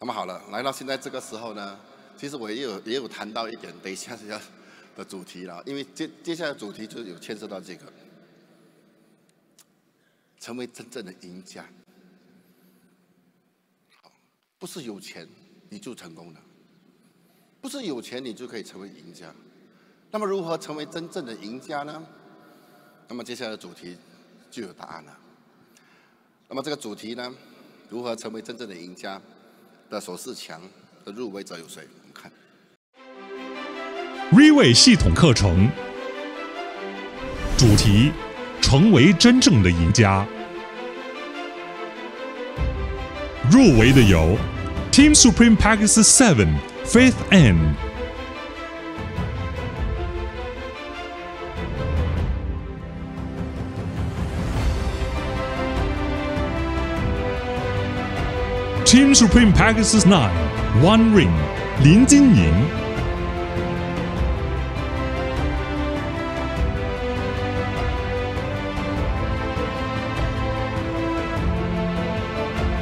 那么好了，来到现在这个时候呢，其实我也有谈到一点，等一下的主题了，因为接下来的主题就有牵涉到这个，成为真正的赢家。好，不是有钱你就成功了，不是有钱你就可以成为赢家。那么如何成为真正的赢家呢？那么接下来的主题就有答案了。那么这个主题呢，如何成为真正的赢家的首4强的入围者有谁？我们看。力汇系统课程主题：成为真正的赢家。入围的有 Team Supreme Package 7 Faith Ann。Team Supreme Package 9 One Ring 林金莹。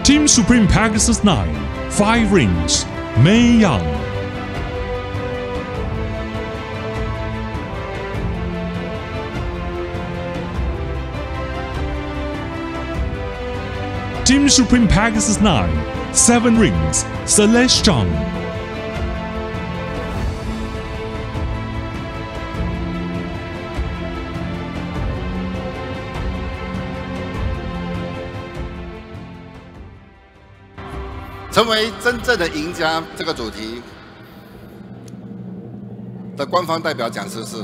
Team Supreme Package 9 5 Rings May Young。Team Supreme Package 9 7 Rings Celeste Zhang。成为真正的赢家这个主题的官方代表讲师是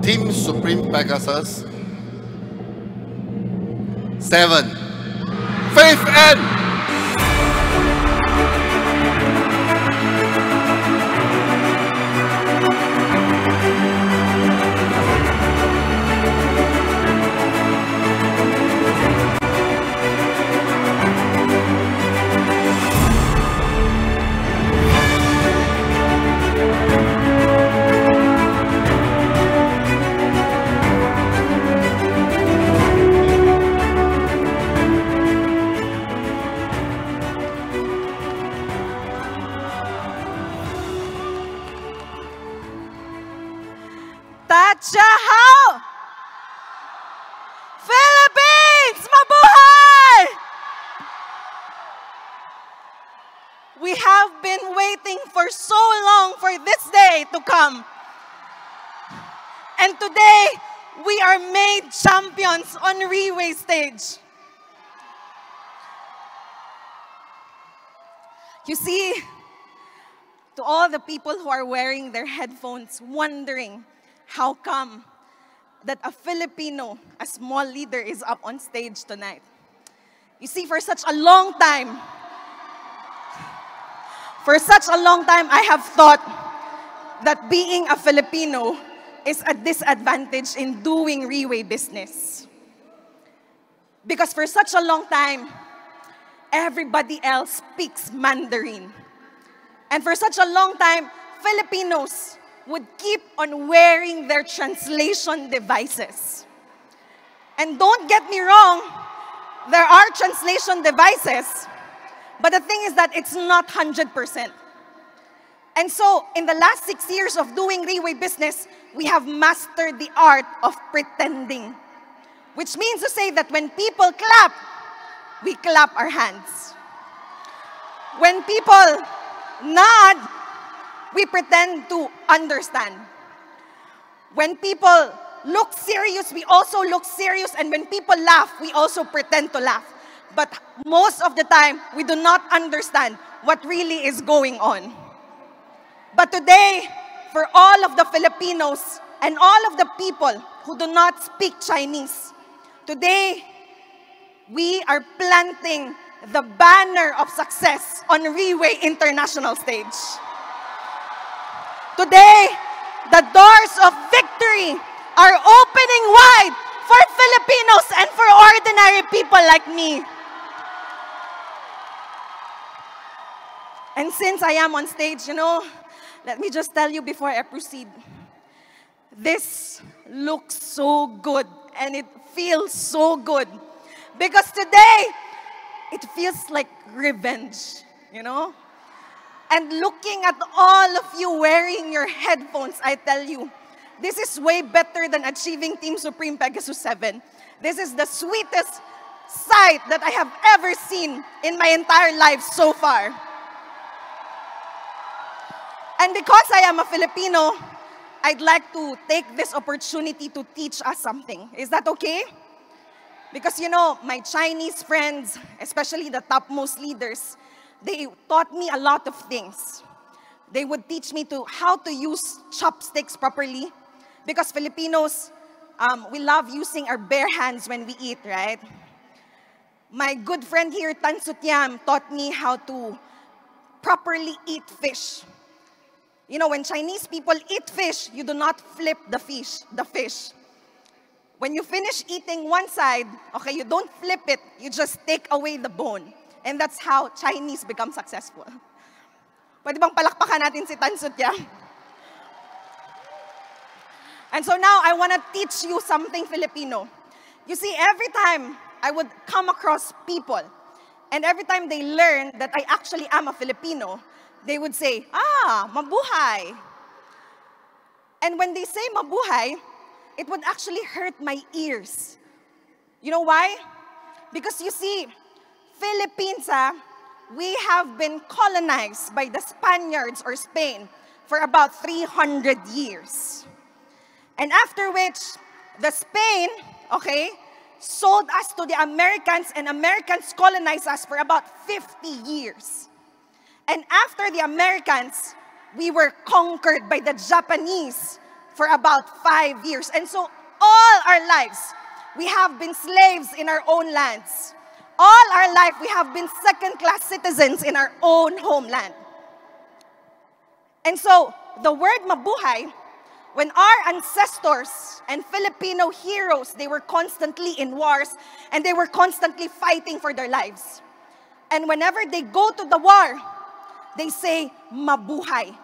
Team Supreme Pegasus 7 Faith Ann。大家好 ，Philippines， mabuhay! We have been waiting for so long for this day to come. And today, we are made champions on Relay stage. You see, to all the people who are wearing their headphones, wondering, how come that a Filipino, a small leader, is up on stage tonight? You see, for such a long time, I have thought that being a Filipino is a disadvantage in doing Relay business. Because for such a long time, everybody else speaks Mandarin. And for such a long time, Filipinos would keep on wearing their translation devices. And don't get me wrong, there are translation devices, but the thing is that it's not 100%. And so, in the last 6 years of doing Relay business, we have mastered the art of pretending. Which means to say that when people clap, we clap our hands. When people nod, we pretend to understand. When people look serious, we also look serious. And when people laugh, we also pretend to laugh. But most of the time, we do not understand what really is going on. But today, for all of the Filipinos and all of the people who do not speak Chinese, today, we are planting the banner of success on Relay International stage. Today, the doors of victory are opening wide for Filipinos and for ordinary people like me. And since I am on stage, let me just tell you before I proceed. This looks so good and it feels so good. Because today, it feels like revenge, you know? And looking at all of you wearing your headphones, I tell you, this is way better than achieving Team Supreme Pegasus 7. This is the sweetest sight that I have ever seen in my entire life so far. And because I am a Filipino, I'd like to take this opportunity to teach us something. Is that okay? Because, you know, my Chinese friends, especially the topmost leaders, they taught me a lot of things. They would teach me how to use chopsticks properly. Because Filipinos, we love using our bare hands when we eat, right? My good friend here, Tan Sutiam, taught me how to properly eat fish. You know, when Chinese people eat fish, you do not flip the fish. When you finish eating one side, okay, you don't flip it, you just take away the bone. And that's how Chinese become successful. Pwede bang palakpakan natin si Tan Sutiam? And so now I want to teach you something Filipino. You see, every time I would come across people, and every time they learn that I actually am a Filipino, they would say, mabuhay. And when they say mabuhay, it would actually hurt my ears. You know why? Because you see, Philippines, we have been colonized by the Spaniards or Spain for about 300 years. And after which, the Spain, okay, sold us to the Americans, and Americans colonized us for about 50 years. And after the Americans, we were conquered by the Japanese for about 5 years. And so all our lives, we have been slaves in our own lands. All our life, we have been second-class citizens in our own homeland. And so the word mabuhay, when our ancestors and Filipino heroes, they were constantly in wars and they were constantly fighting for their lives. And whenever they go to the war, they say, mabuhay.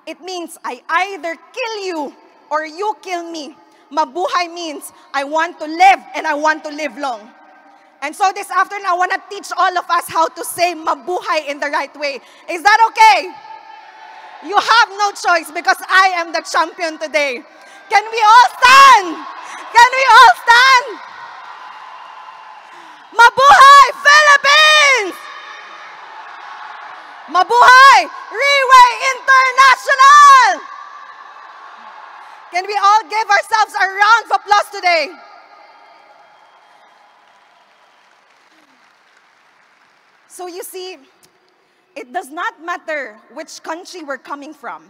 It means I either kill you or you kill me. Mabuhay means I want to live and I want to live long. And so this afternoon, I want to teach all of us how to say mabuhay in the right way. Is that okay? You have no choice because I am the champion today. Can we all stand? Can we all stand? Mabuhay, Philippines! Mabuhay, Riway International! Can we all give ourselves a round of applause today? So you see, it does not matter which country we're coming from.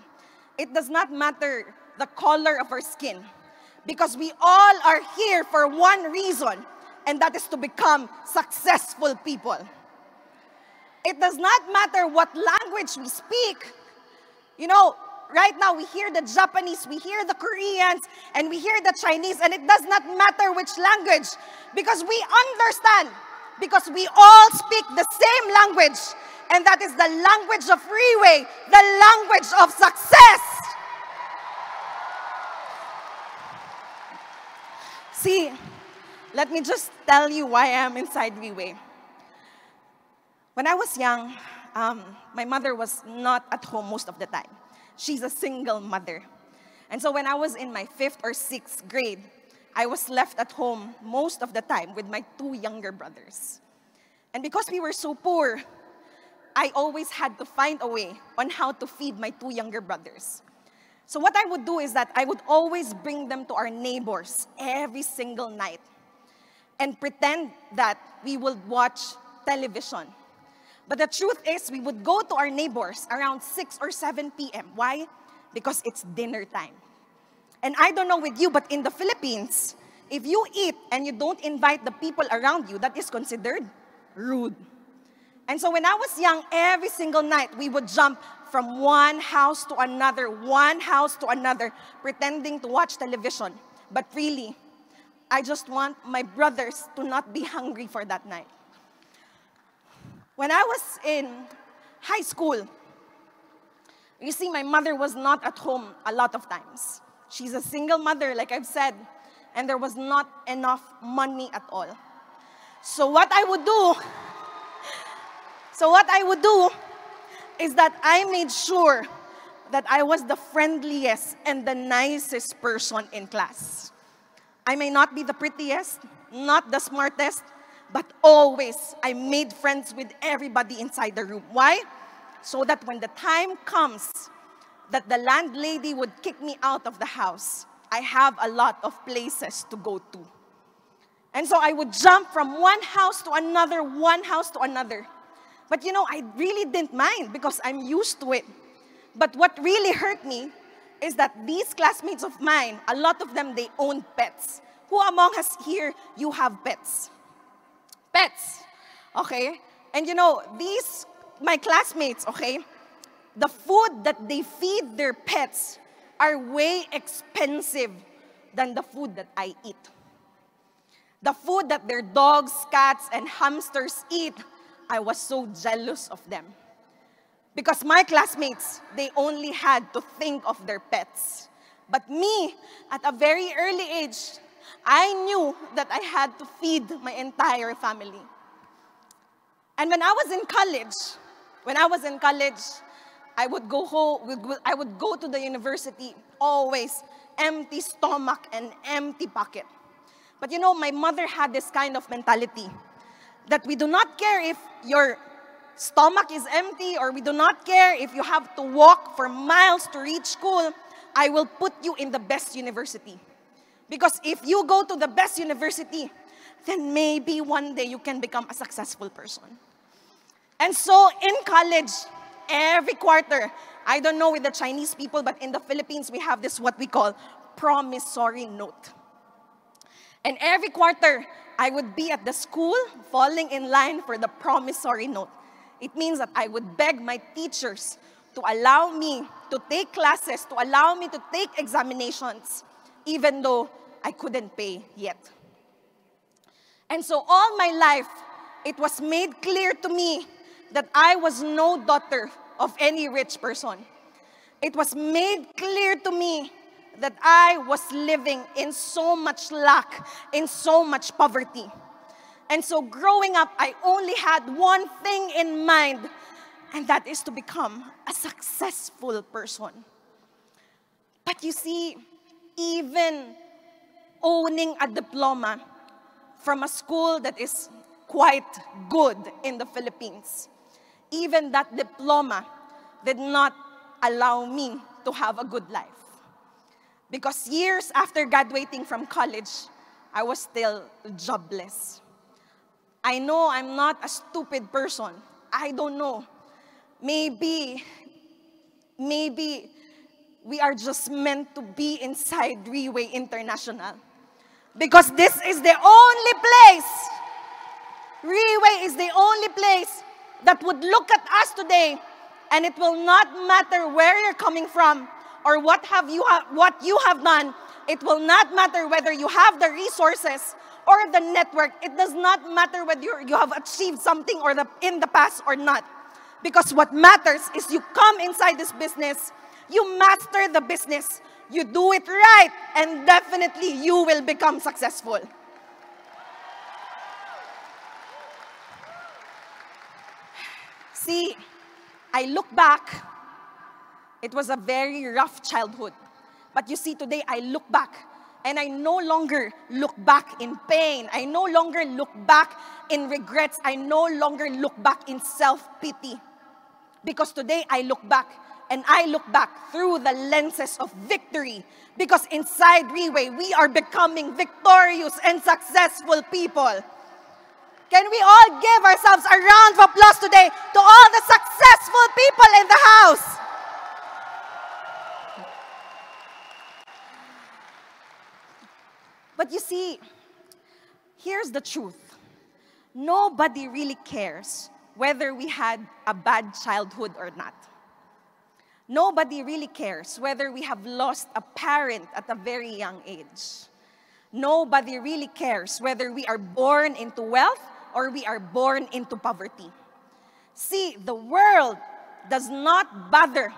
It does not matter the color of our skin. Because we all are here for one reason, and that is to become successful people. It does not matter what language we speak. You know, right now we hear the Japanese, we hear the Koreans, and we hear the Chinese, and it does not matter which language, because we understand, because we all speak the same language, and that is the language of Riway, the language of success. See, let me just tell you why I am inside Riway. When I was young, my mother was not at home most of the time. She's a single mother. And so when I was in my 5th or 6th grade, I was left at home most of the time with my 2 younger brothers. And because we were so poor, I always had to find a way on how to feed my 2 younger brothers. So what I would do is that I would always bring them to our neighbors every single night and pretend that we would watch television. But the truth is, we would go to our neighbors around 6 or 7 p.m. Why? Because it's dinner time. And I don't know with you, but in the Philippines, if you eat and you don't invite the people around you, that is considered rude. And so when I was young, every single night, we would jump from one house to another, pretending to watch television. But really, I just want my brothers to not be hungry for that night. When I was in high school, you see, my mother was not at home a lot of times. She's a single mother, like I've said, and there was not enough money at all. So what I would do So what I would do is that I made sure that I was the friendliest and the nicest person in class. I may not be the prettiest, not the smartest, but always I made friends with everybody inside the room. Why? So that when the time comes that the landlady would kick me out of the house, I have a lot of places to go to. And so I would jump from one house to another, one house to another. But you know, I really didn't mind because I'm used to it. But what really hurt me is that these classmates of mine, a lot of them, they own pets. Who among us here, you have pets? Pets, okay? And you know, these, my classmates, okay, the food that they feed their pets are way expensive than the food that I eat. The food that their dogs, cats, and hamsters eat, I was so jealous of them. Because my classmates, they only had to think of their pets. But me, at a very early age, I knew that I had to feed my entire family. And when I was in college, I would go home, I would go to the university always empty stomach and empty pocket. But you know, my mother had this kind of mentality that we do not care if your stomach is empty or we do not care if you have to walk for miles to reach school. I will put you in the best university. Because if you go to the best university, then maybe one day you can become a successful person. And so in college, every quarter, I don't know with the Chinese people, but in the Philippines, we have this what we call promissory note. And every quarter, I would be at the school falling in line for the promissory note. It means that I would beg my teachers to allow me to take classes, to allow me to take examinations, even though I couldn't pay yet. And so all my life, it was made clear to me that I was no daughter of any rich person. It was made clear to me that I was living in so much lack, in so much poverty. And so growing up, I only had one thing in mind, and that is to become a successful person. But you see, even owning a diploma from a school that is quite good in the Philippines, even that diploma did not allow me to have a good life. Because years after graduating from college, I was still jobless. I know I'm not a stupid person. I don't know. Maybe we are just meant to be inside Riway International. Because this is the only place, Riway is the only place that would look at us today, and it will not matter where you're coming from or what you have done. It will not matter whether you have the resources or the network. It does not matter whether you have achieved something or in the past or not. Because what matters is you come inside this business, you master the business, you do it right, and definitely you will become successful. See, I look back, it was a very rough childhood. But you see, today I look back, and I no longer look back in pain. I no longer look back in regrets. I no longer look back in self-pity. Because today I look back, and I look back through the lenses of victory. Because inside Riway, we are becoming victorious and successful people. Can we all give ourselves a round of applause today to all the successful people in the house? But you see, here's the truth. Nobody really cares whether we had a bad childhood or not. Nobody really cares whether we have lost a parent at a very young age. Nobody really cares whether we are born into wealth or we are born into poverty. See, the world does not bother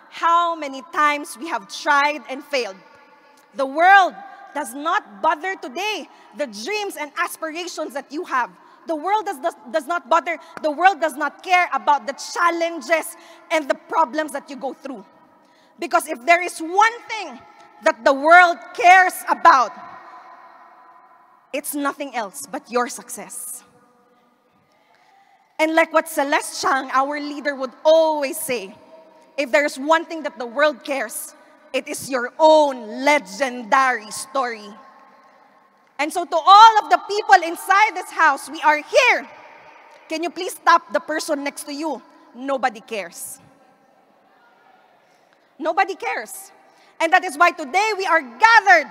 how many times we have tried and failed. The world does not bother today the dreams and aspirations that you have. The world does not bother. The world does not care about the challenges and the problems that you go through. Because if there is one thing that the world cares about, it's nothing else but your success. And like what Celeste Chang, our leader, would always say, if there's one thing that the world cares, it is your own legendary story. And so to all of the people inside this house, we are here. Can you please stop the person next to you? Nobody cares. Nobody cares. And that is why today we are gathered,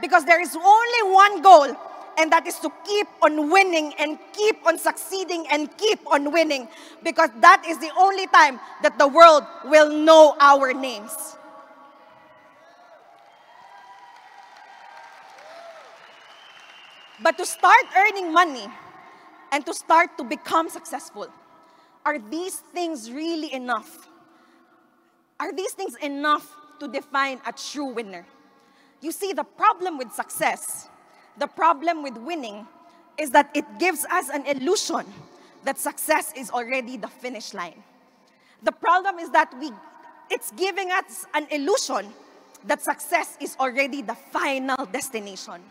because there is only one goal, and that is to keep on winning and keep on succeeding and keep on winning, because that is the only time that the world will know our names. But to start earning money and to start to become successful, are these things really enough? Are these things enough to define a true winner? You see, the problem with success, the problem with winning, is that it gives us an illusion that success is already the finish line. The problem is that it's giving us an illusion that success is already the final destination.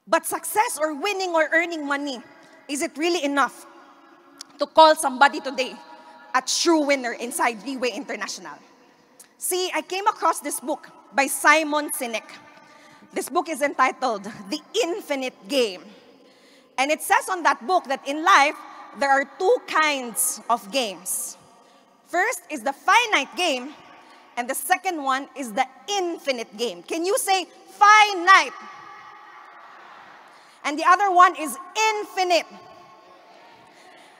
But success or winning or earning money, is it really enough to call somebody today a true winner inside Leeway International? See, I came across this book by Simon Sinek. This book is entitled The Infinite Game. And it says on that book that in life, there are two kinds of games. First is the finite game, and the second one is the infinite game. Can you say finite? And the other one is infinite.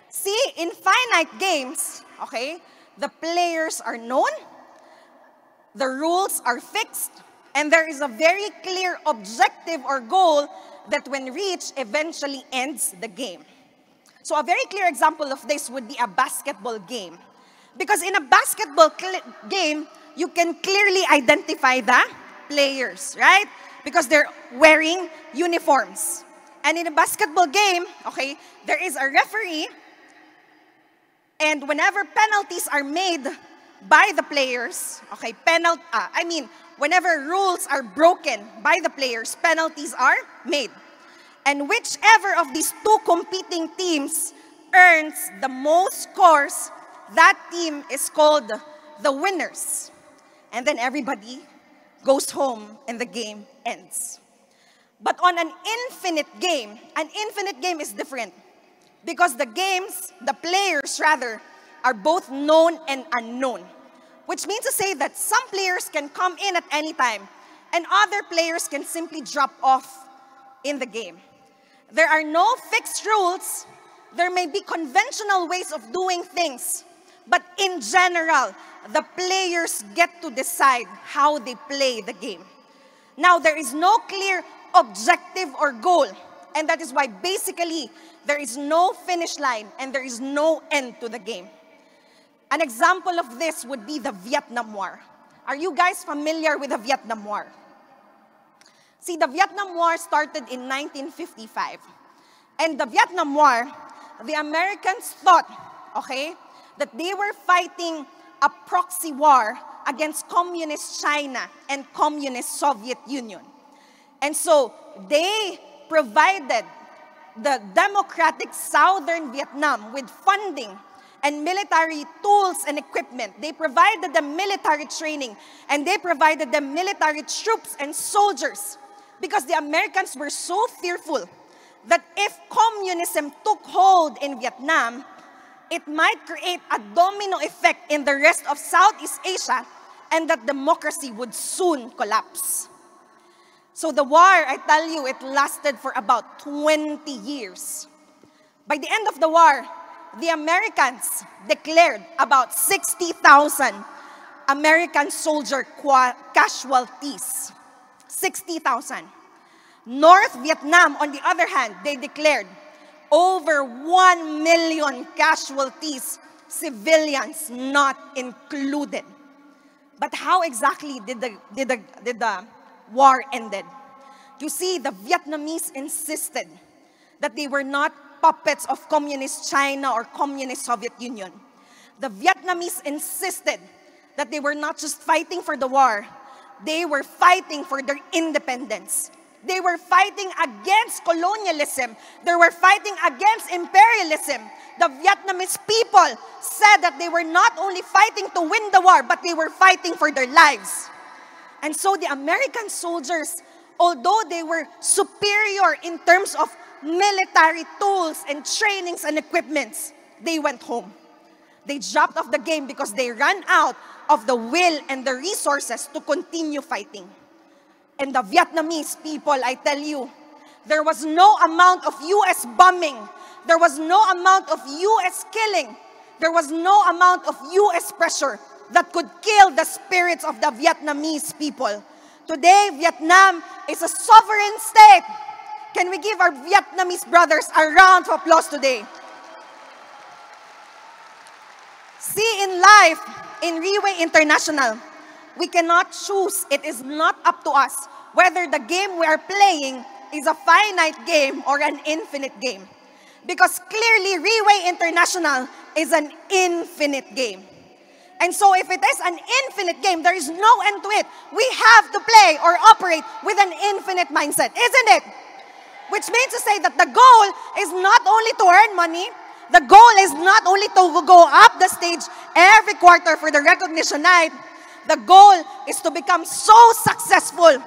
See, in finite games, okay, the players are known, the rules are fixed, and there is a very clear objective or goal that when reached eventually ends the game. So a very clear example of this would be a basketball game. Because in a basketball game, you can clearly identify the players, right? Because they're wearing uniforms. And in a basketball game, okay, there is a referee, and whenever penalties are made by the players, okay, whenever rules are broken by the players, penalties are made. And whichever of these two competing teams earns the most scores, that team is called the winners. And then everybody goes home and the game ends. But on an infinite game is different. Because the players rather, are both known and unknown. Which means to say that some players can come in at any time, and other players can simply drop off in the game. There are no fixed rules. There may be conventional ways of doing things. But in general, the players get to decide how they play the game. Now, there is no clear objective or goal. And that is why basically there is no finish line and there is no end to the game. An example of this would be the Vietnam War. Are you guys familiar with the Vietnam War? See, the Vietnam War started in 1955. And the Vietnam War, the Americans thought, okay, that they were fighting a proxy war against communist China and communist Soviet Union. And so they provided the democratic southern Vietnam with funding and military tools and equipment. They provided them military training, and they provided them military troops and soldiers, because the Americans were so fearful that if communism took hold in Vietnam, it might create a domino effect in the rest of Southeast Asia, and that democracy would soon collapse. So the war, I tell you, it lasted for about 20 years. By the end of the war, the Americans declared about 60,000 American soldier casualties. 60,000. North Vietnam, on the other hand, they declared over 1 million casualties, civilians not included. But how exactly did the war ended? You see, the Vietnamese insisted that they were not puppets of communist China or communist Soviet Union. The Vietnamese insisted that they were not just fighting for the war, they were fighting for their independence. They were fighting against colonialism. They were fighting against imperialism. The Vietnamese people said that they were not only fighting to win the war, but they were fighting for their lives. And so the American soldiers, although they were superior in terms of military tools and trainings and equipments, they went home. They dropped off the game because they ran out of the will and the resources to continue fighting. And the Vietnamese people, I tell you, there was no amount of US bombing, there was no amount of US killing, there was no amount of US pressure that could kill the spirits of the Vietnamese people. Today, Vietnam is a sovereign state. Can we give our Vietnamese brothers a round of applause today? See, in life, in Riway International, we cannot choose. It is not up to us whether the game we are playing is a finite game or an infinite game. Because clearly, Riway International is an infinite game. And so if it is an infinite game, there is no end to it. We have to play or operate with an infinite mindset, isn't it? Which means to say that the goal is not only to earn money, the goal is not only to go up the stage every quarter for the recognition night. The goal is to become so successful,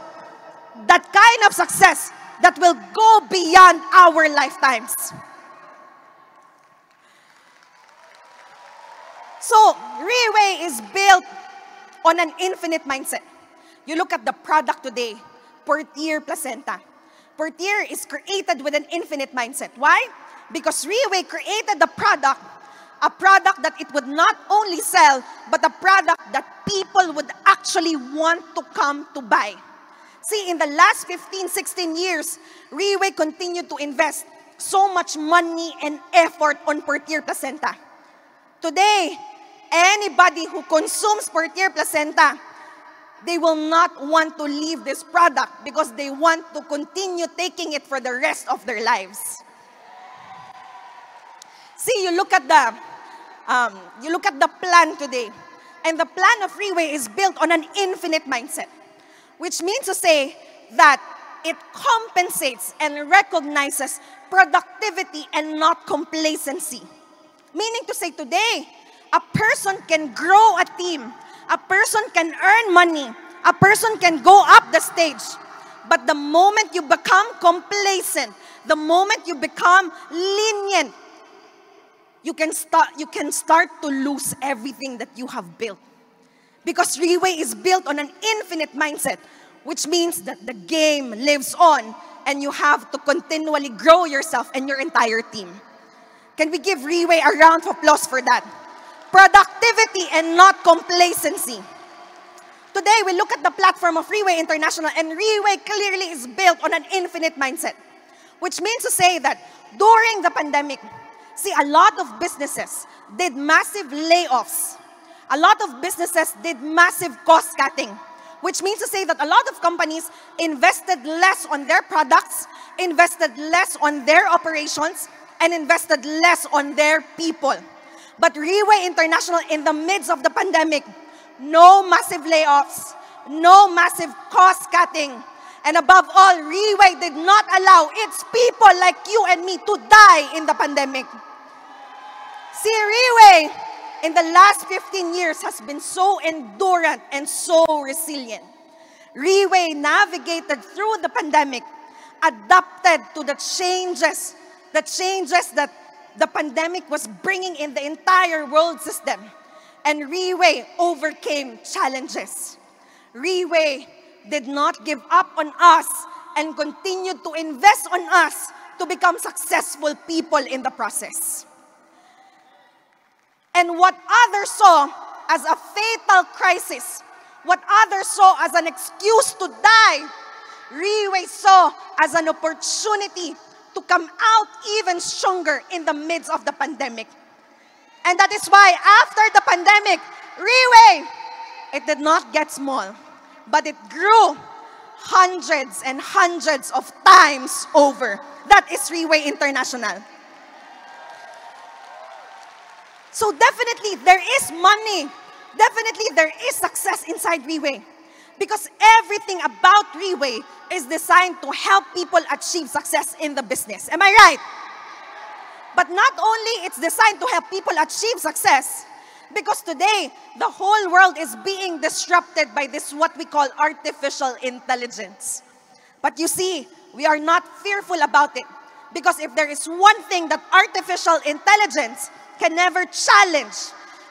that kind of success that will go beyond our lifetimes. So, Riway is built on an infinite mindset. You look at the product today, Portier Placenta. Portier is created with an infinite mindset. Why? Because Riway created the product, a product that it would not only sell, but a product that people would actually want to come to buy. See, in the last 15, 16 years, Riway continued to invest so much money and effort on Portier Placenta. Today, anybody who consumes Portier Placenta, they will not want to leave this product because they want to continue taking it for the rest of their lives. See, you look at the plan today, and the plan of Riway is built on an infinite mindset, which means to say that it compensates and recognizes productivity and not complacency. Meaning to say today, a person can grow a team, a person can earn money, a person can go up the stage. But the moment you become complacent, the moment you become lenient, you can start to lose everything that you have built. Because Riway is built on an infinite mindset, which means that the game lives on and you have to continually grow yourself and your entire team. Can we give Riway a round of applause for that? Productivity and not complacency. Today, we look at the platform of Riway International, and Riway clearly is built on an infinite mindset, which means to say that during the pandemic, see, a lot of businesses did massive layoffs. A lot of businesses did massive cost cutting, which means to say that a lot of companies invested less on their products, invested less on their operations, and invested less on their people. But Riway International, in the midst of the pandemic, no massive layoffs, no massive cost cutting, and above all, Riway did not allow its people like you and me to die in the pandemic. See, Riway, in the last 15 years, has been so endurant and so resilient. Riway navigated through the pandemic, adapted to the changes that the pandemic was bringing in the entire world system. And Riway overcame challenges. Riway did not give up on us and continued to invest on us to become successful people in the process. And what others saw as a fatal crisis, what others saw as an excuse to die, Riway saw as an opportunity to come out even stronger in the midst of the pandemic. And that is why after the pandemic, Riway, it did not get small, but it grew hundreds and hundreds of times over. That is Reway International. So definitely there is money. Definitely there is success inside Reway. Because everything about Reway is designed to help people achieve success in the business. Am I right? But not only it's designed to help people achieve success, because today, the whole world is being disrupted by this, what we call artificial intelligence. But you see, we are not fearful about it. Because if there is one thing that artificial intelligence can never challenge,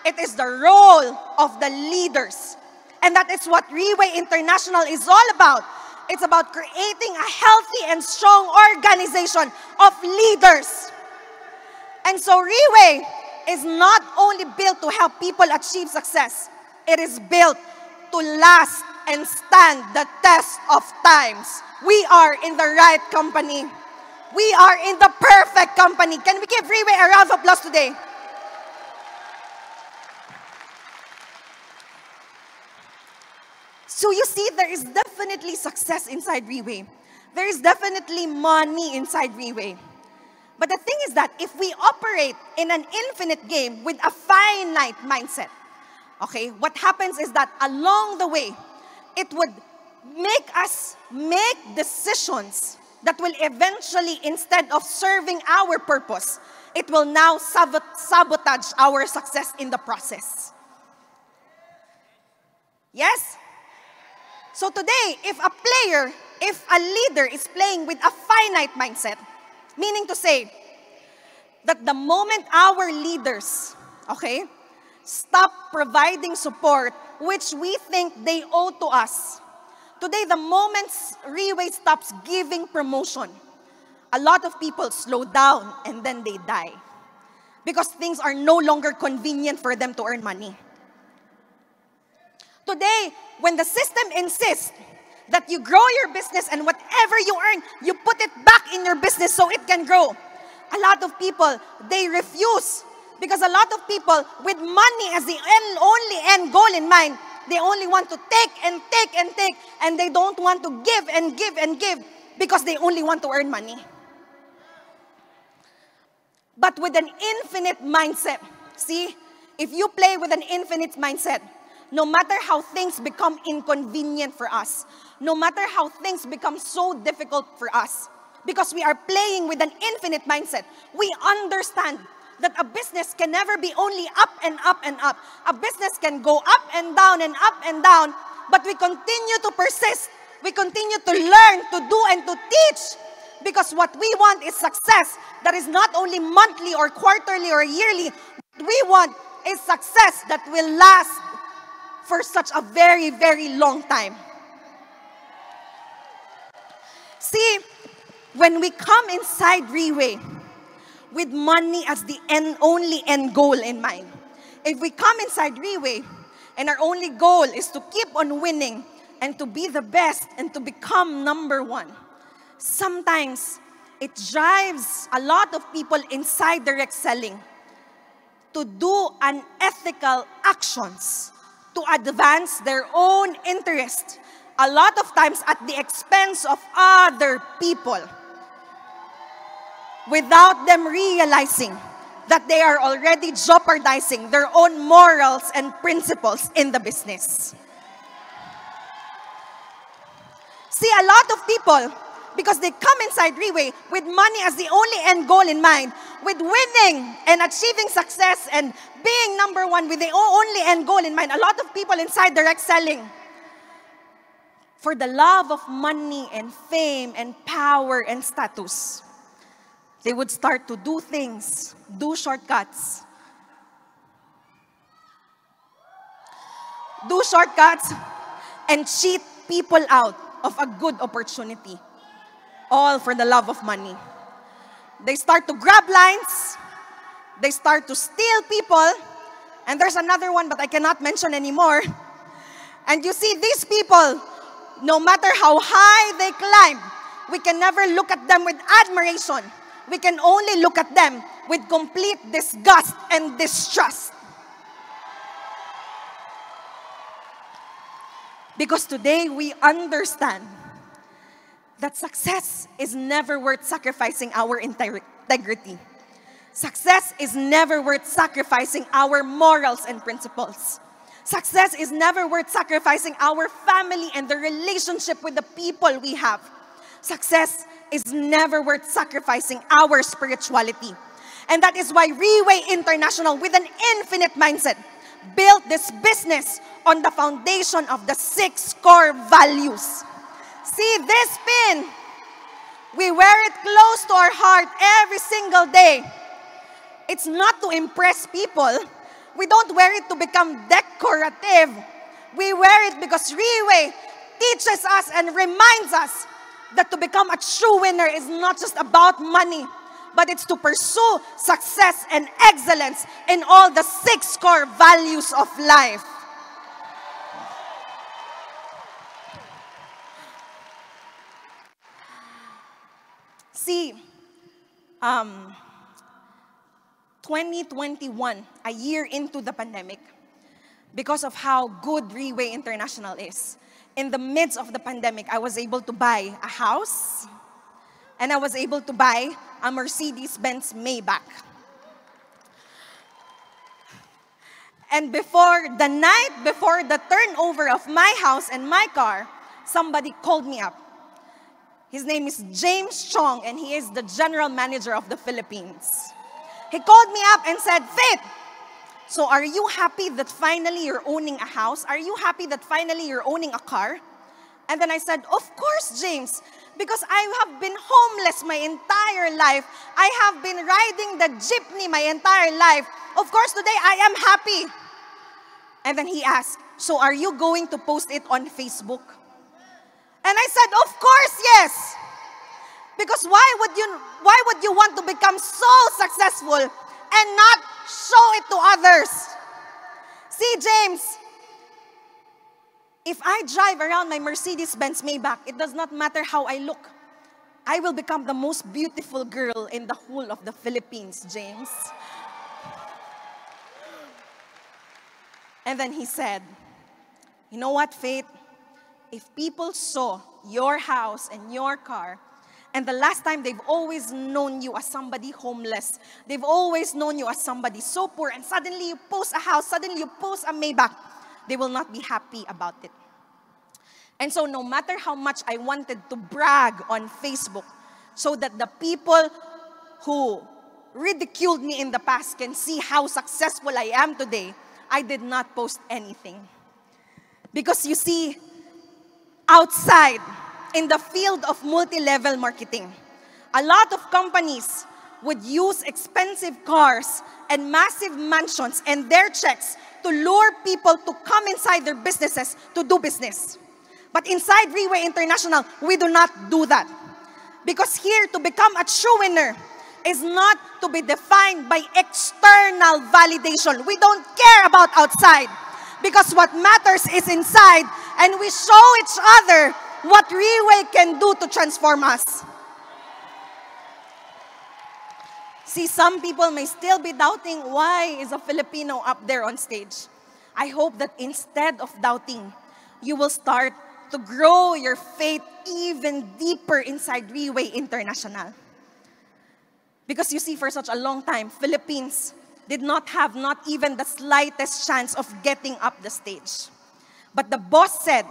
it is the role of the leaders. And that is what Reway International is all about. It's about creating a healthy and strong organization of leaders. And so Reway is not only built to help people achieve success, it is built to last and stand the test of times. We are in the right company. We are in the perfect company. Can we give Reway a round of applause today? So you see, there is definitely success inside Reway. There is definitely money inside Reway. But the thing is that if we operate in an infinite game with a finite mindset, okay, what happens is that along the way, it would make us make decisions that will eventually, instead of serving our purpose, it will now sabotage our success in the process. Yes? So today, if a player, if a leader is playing with a finite mindset, meaning to say that the moment our leaders, okay, stop providing support, which we think they owe to us, today, the moment Reway stops giving promotion, a lot of people slow down and then they die. Because things are no longer convenient for them to earn money. Today, when the system insists that you grow your business and whatever you earn, you put it back in your business so it can grow, a lot of people, they refuse. Because a lot of people with money as the only end goal in mind, they only want to take and take and take, and they don't want to give and give and give because they only want to earn money. But with an infinite mindset, see, if you play with an infinite mindset, no matter how things become inconvenient for us, no matter how things become so difficult for us, because we are playing with an infinite mindset, we understand that a business can never be only up and up and up. A business can go up and down and up and down, but we continue to persist. We continue to learn, to do, and to teach. Because what we want is success that is not only monthly or quarterly or yearly. What we want is success that will last for such a very, very long time. See, when we come inside Reway with money as the only end goal in mind, if we come inside Reway and our only goal is to keep on winning and to be the best and to become number one, sometimes it drives a lot of people inside direct selling to do unethical actions to advance their own interest, a lot of times at the expense of other people, without them realizing that they are already jeopardizing their own morals and principles in the business. See, a lot of people, because they come inside Reway with money as the only end goal in mind, with winning and achieving success and being number one with the only end goal in mind, a lot of people inside direct selling, for the love of money and fame and power and status, they would start to do things, do shortcuts. Do shortcuts and cheat people out of a good opportunity. All for the love of money. They start to grab lines. They start to steal people. And there's another one, but I cannot mention anymore. And you see, these people, no matter how high they climb, we can never look at them with admiration. We can only look at them with complete disgust and distrust. Because today we understand that success is never worth sacrificing our integrity. Success is never worth sacrificing our morals and principles. Success is never worth sacrificing our family and the relationship with the people we have. Success is never worth sacrificing our spirituality. And that is why Riway International, with an infinite mindset, built this business on the foundation of the 6 core values. See this pin? We wear it close to our heart every single day. It's not to impress people. We don't wear it to become decorative. We wear it because Riway teaches us and reminds us that to become a true winner is not just about money, but it's to pursue success and excellence in all the 6 core values of life. See, 2021, a year into the pandemic, because of how good Riway International is, in the midst of the pandemic, I was able to buy a house, and I was able to buy a Mercedes-Benz Maybach. And before the night before the turnover of my house and my car, somebody called me up. His name is James Chong, and he is the general manager of the Philippines. He called me up and said, Faith, so are you happy that finally you're owning a house? Are you happy that finally you're owning a car? And then I said, of course, James, because I have been homeless my entire life. I have been riding the jeepney my entire life. Of course, today I am happy. And then he asked, so are you going to post it on Facebook? And I said, of course, yes. Because why would you want to become so successful and not show it to others? See, James, if I drive around my Mercedes-Benz Maybach, it does not matter how I look. I will become the most beautiful girl in the whole of the Philippines, James. And then he said, you know what, Faith? If people saw your house and your car, and the last time they've always known you as somebody homeless, they've always known you as somebody so poor, and suddenly you post a house, suddenly you post a Maybach, they will not be happy about it. And so no matter how much I wanted to brag on Facebook so that the people who ridiculed me in the past can see how successful I am today, I did not post anything. Because you see, outside, in the field of multi-level marketing, a lot of companies would use expensive cars and massive mansions and their checks to lure people to come inside their businesses to do business. But inside Riway International, we do not do that. Because here, to become a true winner is not to be defined by external validation. We don't care about outside. Because what matters is inside, and we show each other what Riway can do to transform us. See, some people may still be doubting, why is a Filipino up there on stage? I hope that instead of doubting, you will start to grow your faith even deeper inside Riway International. Because you see, for such a long time, Philippines did not have not even the slightest chance of getting up the stage. But the boss said,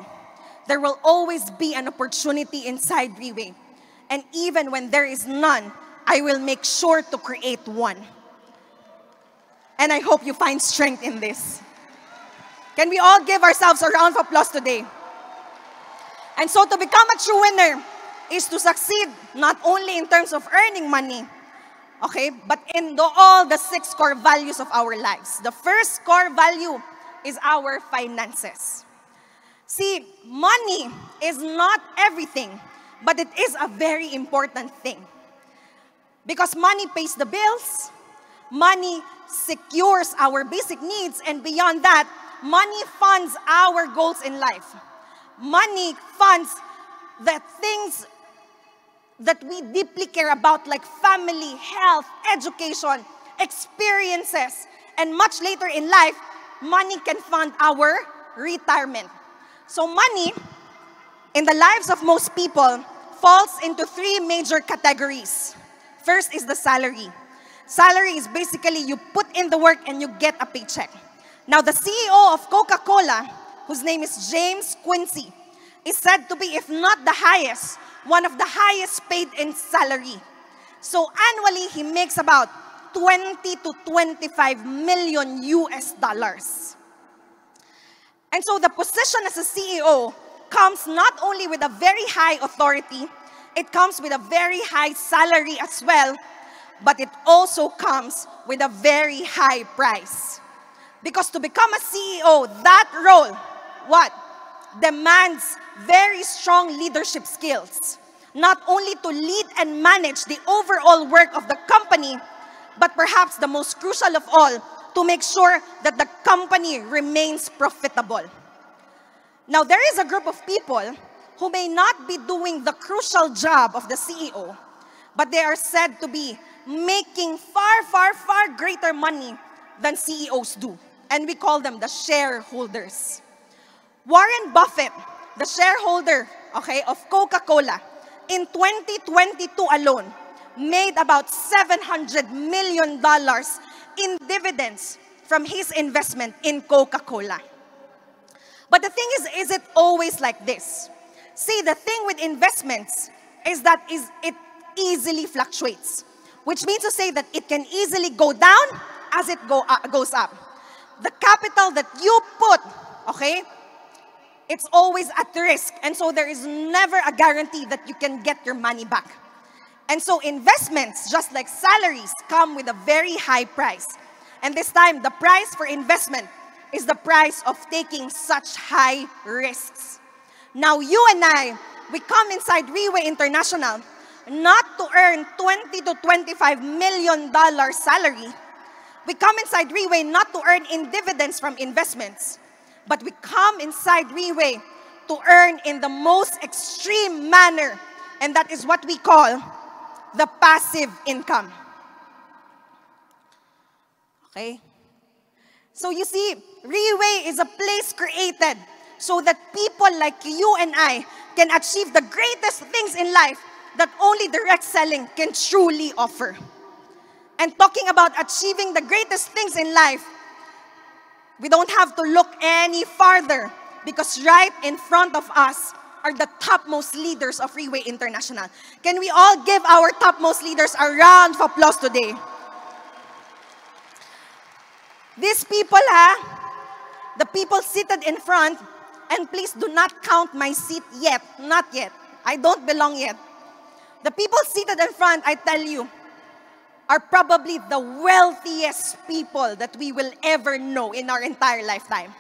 there will always be an opportunity inside Riway. And even when there is none, I will make sure to create one. And I hope you find strength in this. Can we all give ourselves a round of applause today? And so to become a true winner is to succeed not only in terms of earning money, okay, but in all the 6 core values of our lives. The first core value is our finances. See, money is not everything, but it is a very important thing. Because money pays the bills, money secures our basic needs, and beyond that, money funds our goals in life. Money funds the things that we deeply care about, like family, health, education, experiences, and much later in life, money can fund our retirement. So money, in the lives of most people, falls into three major categories. First is the salary. Salary is basically you put in the work and you get a paycheck. Now, the CEO of Coca-Cola, whose name is James Quincy, is said to be, if not the highest, one of the highest paid in salary. So annually, he makes about 20 to 25 million US dollars. And so the position as a CEO comes not only with a very high authority, it comes with a very high salary as well, but it also comes with a very high price. Because to become a CEO, that role, what? Demands very strong leadership skills. Not only to lead and manage the overall work of the company, but perhaps the most crucial of all, to make sure that the company remains profitable. Now, there is a group of people who may not be doing the crucial job of the CEO, but they are said to be making far, far, far greater money than CEOs do. And we call them the shareholders. Warren Buffett, the shareholder, of Coca-Cola, in 2022 alone, made about $700 million in dividends from his investment in Coca-Cola. But the thing is it always like this? See, the thing with investments is that it easily fluctuates, which means to say that it can easily go down as it goes up. The capital that you put, it's always at risk. And so there is never a guarantee that you can get your money back. And so investments, just like salaries, come with a very high price. And this time, the price for investment is the price of taking such high risks. Now, you and I, we come inside Riway International not to earn $20 to $25 million salary. We come inside Riway not to earn in dividends from investments, but we come inside Riway to earn in the most extreme manner, and that is what we call the passive income. Okay? So you see, Riway is a place created so that people like you and I can achieve the greatest things in life that only direct selling can truly offer. And talking about achieving the greatest things in life, we don't have to look any farther because right in front of us are the topmost leaders of Riway International. Can we all give our topmost leaders a round of applause today? These people, the people seated in front, and please do not count my seat yet, not yet. I don't belong yet. The people seated in front, I tell you, are probably the wealthiest people that we will ever know in our entire lifetime.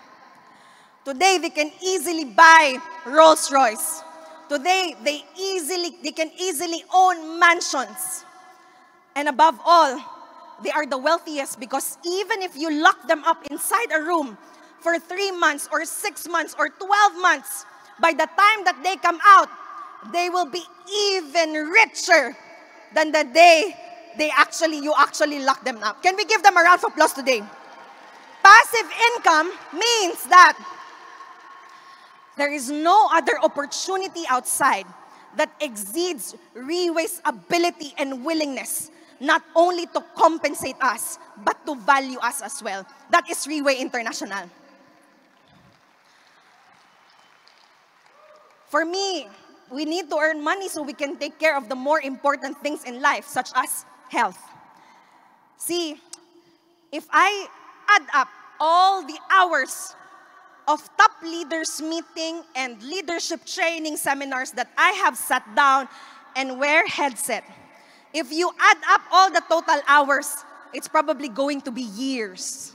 Today, they can easily buy Rolls Royce. Today, they can easily own mansions. And above all, they are the wealthiest because even if you lock them up inside a room for 3 months or 6 months or 12 months, by the time that they come out, they will be even richer than the day you actually lock them up. Can we give them a round of applause today? Passive income means that there is no other opportunity outside that exceeds Riway's ability and willingness not only to compensate us, but to value us as well. That is Riway International. For me, we need to earn money so we can take care of the more important things in life, such as health. See, if I add up all the hours of top leaders meeting and leadership training seminars that I have sat down and wear headset, if you add up all the total hours, it's probably going to be years.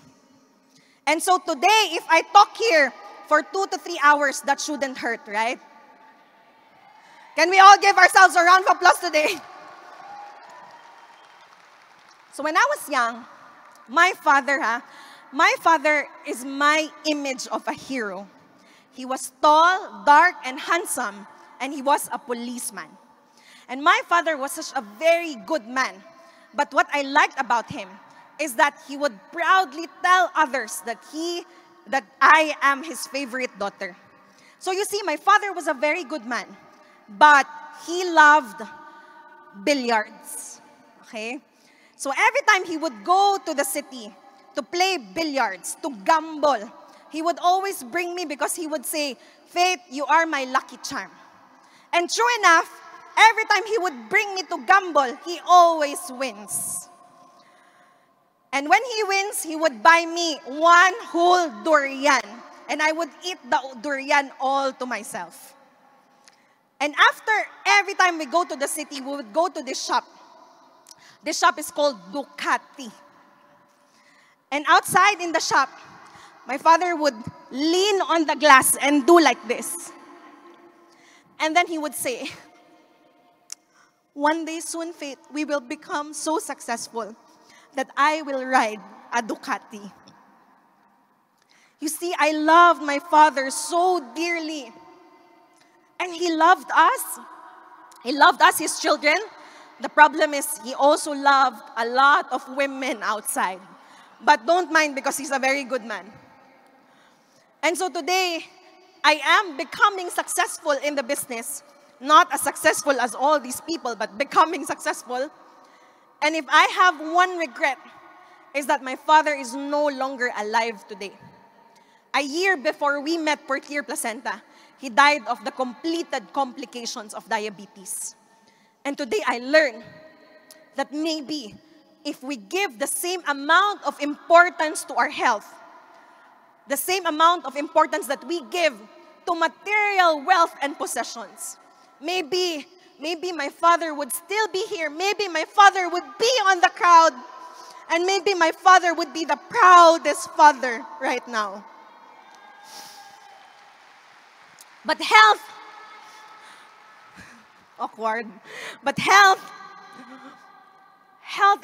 And so today, if I talk here for 2 to 3 hours, that shouldn't hurt, right? Can we all give ourselves a round of applause today? So when I was young, my father is my image of a hero. He was tall, dark, and handsome, and he was a policeman. And my father was such a very good man. But what I liked about him is that he would proudly tell others that I am his favorite daughter. So you see, my father was a very good man. But he loved billiards. Okay? So every time he would go to the city to play billiards, to gamble, he would always bring me because he would say, Faith, you are my lucky charm. And true enough, every time he would bring me to gamble, he always wins. And when he wins, he would buy me one whole durian. And I would eat the durian all to myself. And after every time we go to the city, we would go to this shop. This shop is called Ducati. And outside in the shop, my father would lean on the glass and do like this. And then he would say, one day soon, Faith, we will become so successful that I will ride a Ducati. You see, I loved my father so dearly. And he loved us. He loved us, his children. The problem is he also loved a lot of women outside. But don't mind because he's a very good man. And so today, I am becoming successful in the business. Not as successful as all these people, but becoming successful. And if I have one regret, is that my father is no longer alive today. A year before we met per clear placenta, he died of the completed complications of diabetes. And today I learned that maybe if we give the same amount of importance to our health, the same amount of importance that we give to material wealth and possessions, maybe my father would still be here. Maybe my father would be on the crowd. And maybe my father would be the proudest father right now. But health, awkward, but health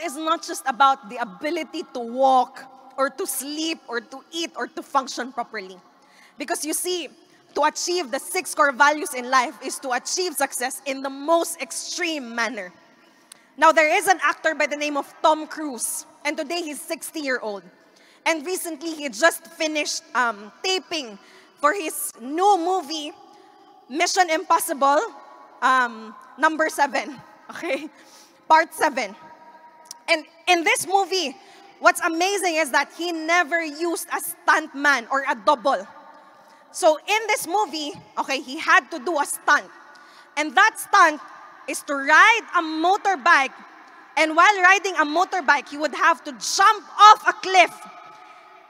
is not just about the ability to walk or to sleep or to eat or to function properly. Because you see, to achieve the 6 core values in life is to achieve success in the most extreme manner. Now, there is an actor by the name of Tom Cruise, and today he's 60-year-old. And recently, he just finished taping for his new movie, Mission Impossible, number 7, okay? Part 7. And in this movie, what's amazing is that he never used a stuntman or a double. So in this movie, okay, he had to do a stunt. And that stunt is to ride a motorbike. And while riding a motorbike, he would have to jump off a cliff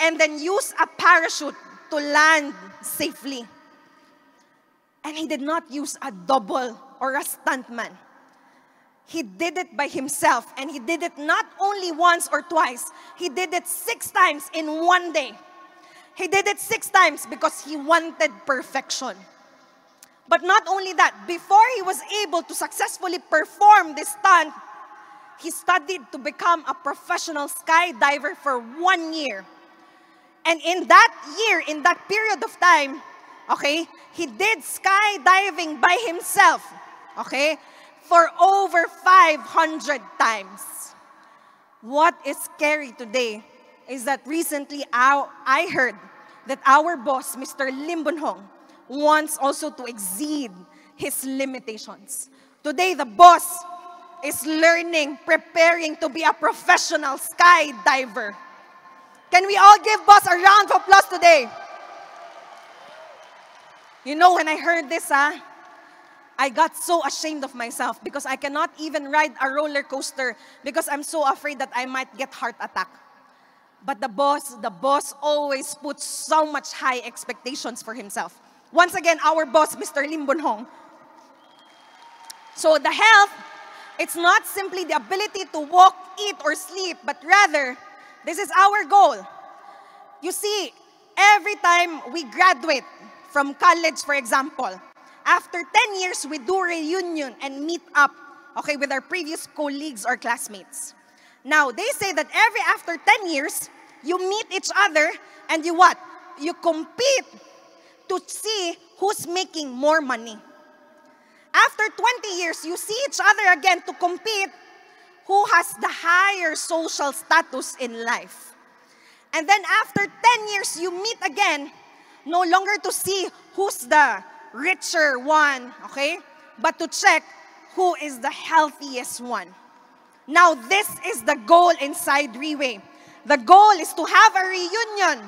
and then use a parachute to land safely. And he did not use a double or a stuntman. He did it by himself. And he did it not only once or twice. He did it 6 times in one day. He did it 6 times because he wanted perfection. But not only that, before he was able to successfully perform this stunt, he studied to become a professional skydiver for 1 year. And in that year, in that period of time, okay, he did skydiving by himself, okay, for over 500 times. What is scary today is that recently I heard that our boss, Mr. Lim Bunhong, wants also to exceed his limitations. Today, the boss is learning, preparing to be a professional skydiver. Can we all give boss a round of applause today? You know, when I heard this, I got so ashamed of myself because I cannot even ride a roller coaster because I'm so afraid that I might get heart attack. But the boss always puts so much high expectations for himself. Once again, our boss, Mr. Lim Bunhong. So the health, it's not simply the ability to walk, eat, or sleep, but rather, this is our goal. You see, every time we graduate from college, for example, after 10 years, we do reunion and meet up, okay, with our previous colleagues or classmates. Now, they say that after 10 years, you meet each other and you what? You compete to see who's making more money. After 20 years, you see each other again to compete who has the higher social status in life. And then after 10 years, you meet again, no longer to see who's the richer one, okay? but to check who is the healthiest one. Now, this is the goal inside Riway. The goal is to have a reunion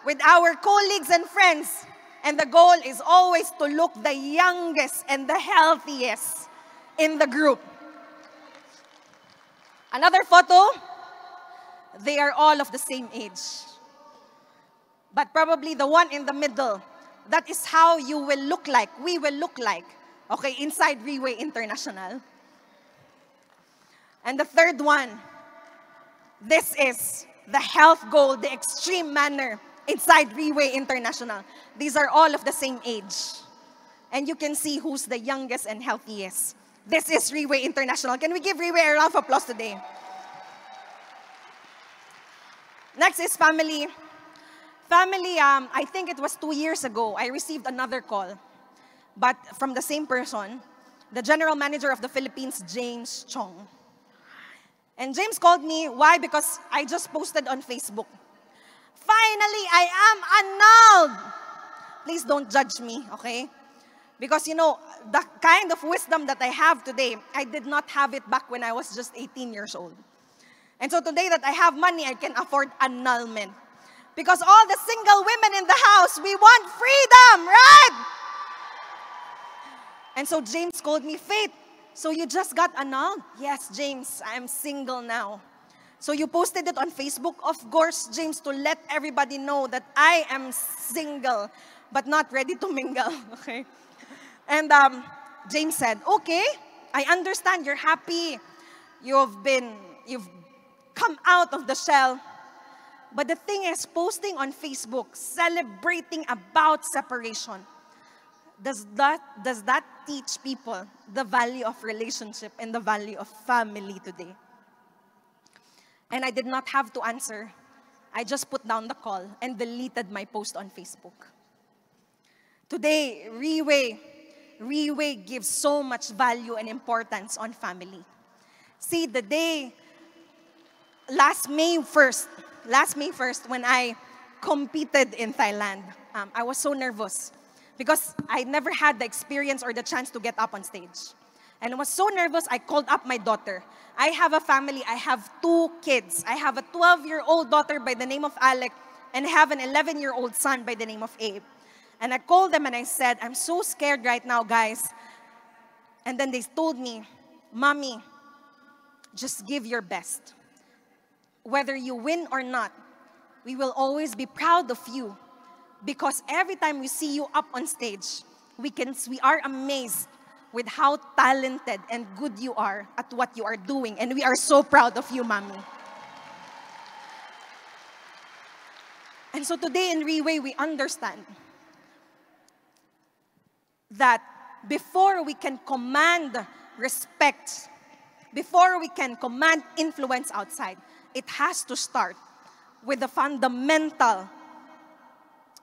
with our colleagues and friends. And the goal is always to look the youngest and the healthiest in the group. Another photo, they are all of the same age. But probably the one in the middle, that is how you will look like, we will look like, okay, inside Riway International. And the third one, this is the health goal, the extreme manner inside Riway International. These are all of the same age. And you can see who's the youngest and healthiest. This is Riway International. Can we give Riway a round of applause today? Next is family. Family, I think it was 2 years ago, I received another call. But from the same person, the general manager of the Philippines, James Chong. And James called me. Why? Because I just posted on Facebook. Finally, I am annulled. Please don't judge me, okay? Because, you know, the kind of wisdom that I have today, I did not have it back when I was just 18 years old. And so today that I have money, I can afford annulment. Because all the single women in the house, we want freedom, right? And so James called me, Faith, so you just got annulled? Yes, James, I am single now. So you posted it on Facebook, of course, James, to let everybody know that I am single, but not ready to mingle, okay? And James said, okay, I understand you're happy. You've come out of the shell. But the thing is, posting on Facebook, celebrating about separation, does that teach people the value of relationship and the value of family today? And I did not have to answer. I just put down the call and deleted my post on Facebook. Today, Riway gives so much value and importance on family. See, the day, last May 1st, when I competed in Thailand, I was so nervous because I never had the experience or the chance to get up on stage. And I was so nervous, I called up my daughter. I have a family, I have 2 kids. I have a 12-year-old daughter by the name of Alec, and I have an 11-year-old son by the name of Abe. And I called them and I said, I'm so scared right now, guys. And then they told me, Mommy, just give your best. Whether you win or not, we will always be proud of you. Because every time we see you up on stage, we are amazed with how talented and good you are at what you are doing. And we are so proud of you, Mommy. And so today in Riway, we understand that before we can command respect, before we can command influence outside, it has to start with the fundamental,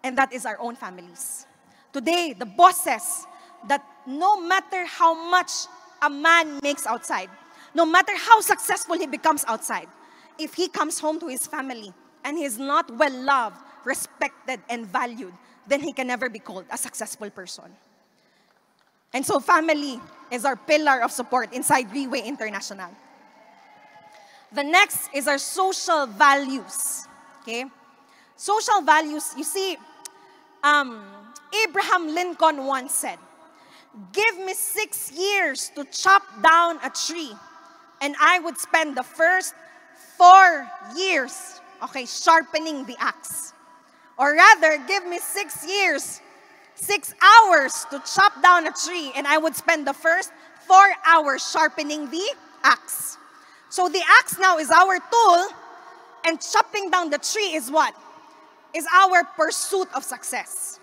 and that is our own families. Today, the boss says that no matter how much a man makes outside, no matter how successful he becomes outside, if he comes home to his family and he's not well loved, respected, and valued, then he can never be called a successful person. And so family is our pillar of support inside Riway International. The next is our social values, okay? Social values, you see, Abraham Lincoln once said, give me 6 years to chop down a tree, and I would spend the first 4 years, okay, sharpening the axe. Or rather, give me 6 years, 6 hours to chop down a tree, and I would spend the first 4 hours sharpening the axe. So the axe now is our tool, and chopping down the tree is what? Is our pursuit of success.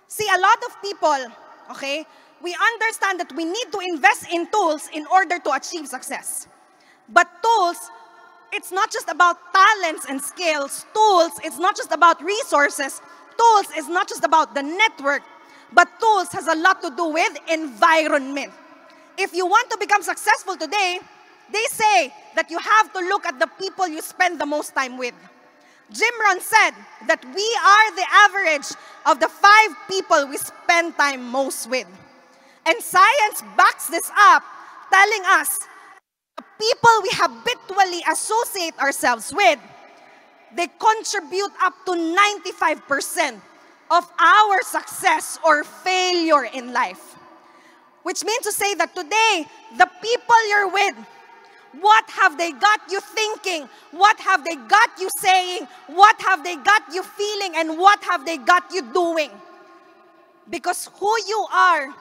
See, a lot of people, okay, we understand that we need to invest in tools in order to achieve success. But tools, it's not just about talents and skills. Tools, it's not just about resources. Tools is not just about the network. But tools has a lot to do with environment. If you want to become successful today, they say that you have to look at the people you spend the most time with. Jim Rohn said that we are the average of the 5 people we spend time most with. And science backs this up, telling us the people we habitually associate ourselves with, they contribute up to 95% of our success or failure in life. Which means to say that today, the people you're with, what have they got you thinking? What have they got you saying? What have they got you feeling? And what have they got you doing? Because who you are,